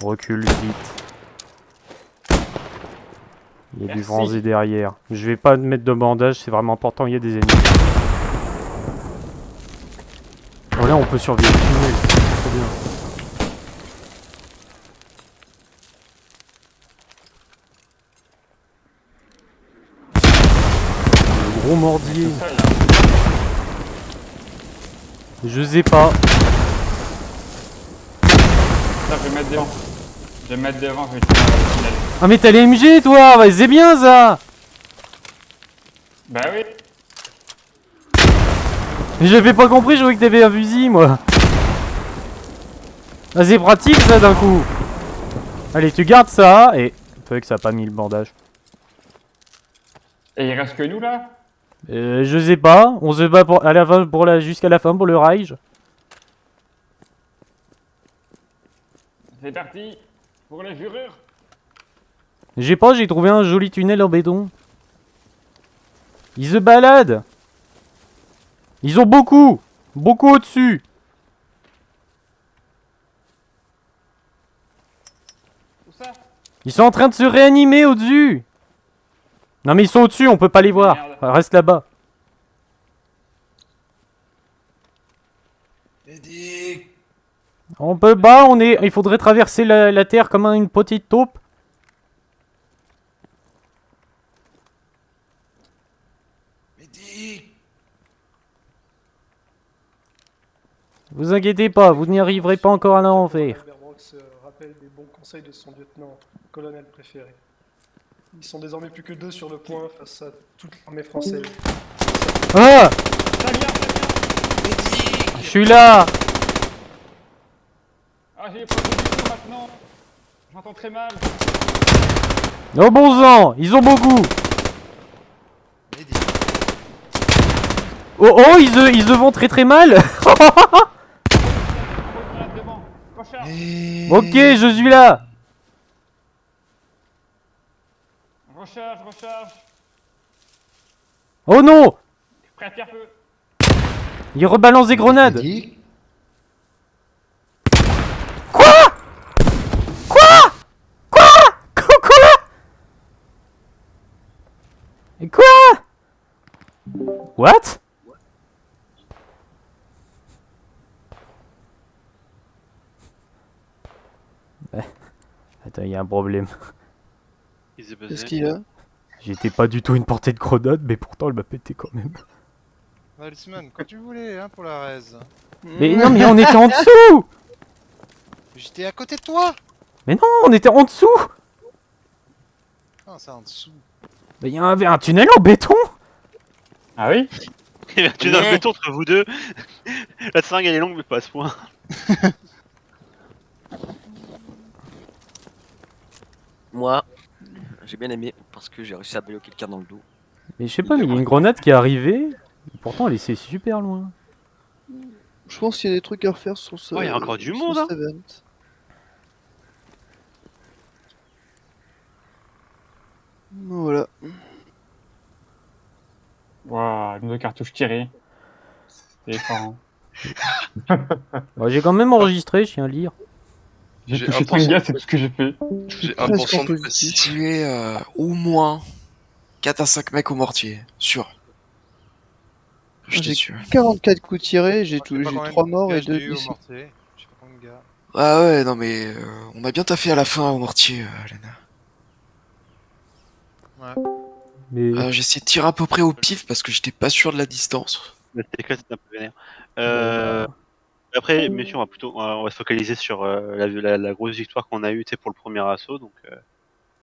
Recule vite. Il y a du Merci. Franzi derrière. Je vais pas mettre de bandage, c'est vraiment important, il y a des ennemis. Oh là, on peut survivre le tunnel, c'est trop bien. Le gros mordier. Je sais pas. Ça, je vais mettre devant. Je vais mettre devant, je vais tuer le tunnel. Ah mais t'as les MG toi, ouais, c'est bien ça. Bah oui. J'avais pas compris, je croyais que t'avais un fusil moi. Ah c'est pratique ça d'un coup. Allez tu gardes ça et... Fait que ça a pas mis le bandage. Et il reste que nous là? Je sais pas, on se bat pour, à la fin, pour jusqu'à la fin pour le Rage. C'est parti. Pour la jurure. J'ai pas, j'ai trouvé un joli tunnel en béton. Ils se baladent. Ils ont beaucoup au-dessus. Où ça? Ils sont en train de se réanimer au-dessus. Non mais ils sont au-dessus, on peut pas les voir. Merde. Reste là-bas. Medic. On peut pas, il faudrait traverser la terre comme une petite taupe. Medic. Vous inquiétez pas, vous n'y arriverez pas encore à l'enfer. Albert Brox rappelle des bons conseils de son lieutenant, colonel préféré. Ils sont désormais plus que 2 sur le point face à toute l'armée française. Ah! Ça vient. Medic. Je suis là! Ah, j'ai les propositions maintenant. J'entends très mal. Oh bon sang! Ils ont beaucoup! Medic. Oh oh, ils se vont très très mal! Devant. Recharge. Ok, je suis là! Recharge, recharge. Oh non! Prêt à faire feu. Ils rebalancent des grenades! Medic. Et quoi? What? Attends, il y a un problème. Qu'est-ce qu'il y a? J'étais pas du tout une portée de grenade, mais pourtant elle m'a pété quand même. Walisman, quand tu voulais, hein, pour la raise. Mais non, mais on était en dessous! J'étais à côté de toi. Mais non, on était en dessous! Ah, c'est en dessous. Mais il y avait un tunnel en béton! Ah oui? Il y a un tunnel en béton entre vous deux. La seringue elle est longue mais pas à ce point. Moi, j'ai bien aimé parce que j'ai réussi à bloquer quelqu'un dans le dos. Mais je sais pas, mais il y a une grenade qui est arrivée. Pourtant elle est super loin. Je pense qu'il y a des trucs à refaire sur ce. Oh, il y a encore du sur monde, cet hein. event. Voilà. Waouh, une de cartouches tirées. C'est effarant. Bon, j'ai quand même enregistré, je tiens à lire. J'ai touché 5 gars, c'est tout ce que j'ai fait. J'ai Presque 1% de positif. précis. Tuer au moins 4 à 5 mecs au mortier. Sûr. Je t'ai J'ai tué. 44 coups tirés, j'ai Je sais pas combien 3 de morts et gars 2 j'ai eu au blessés. mortier. Je sais pas combien de gars. Ah ouais, non mais on a bien taffé à la fin au mortier, Lena. Mais J'ai essayé de tirer à peu près au pif parce que j'étais pas sûr de la distance. Le TK c'était un peu vénère. Après, messieurs, on va se focaliser sur la grosse victoire qu'on a eue pour le premier assaut. Donc,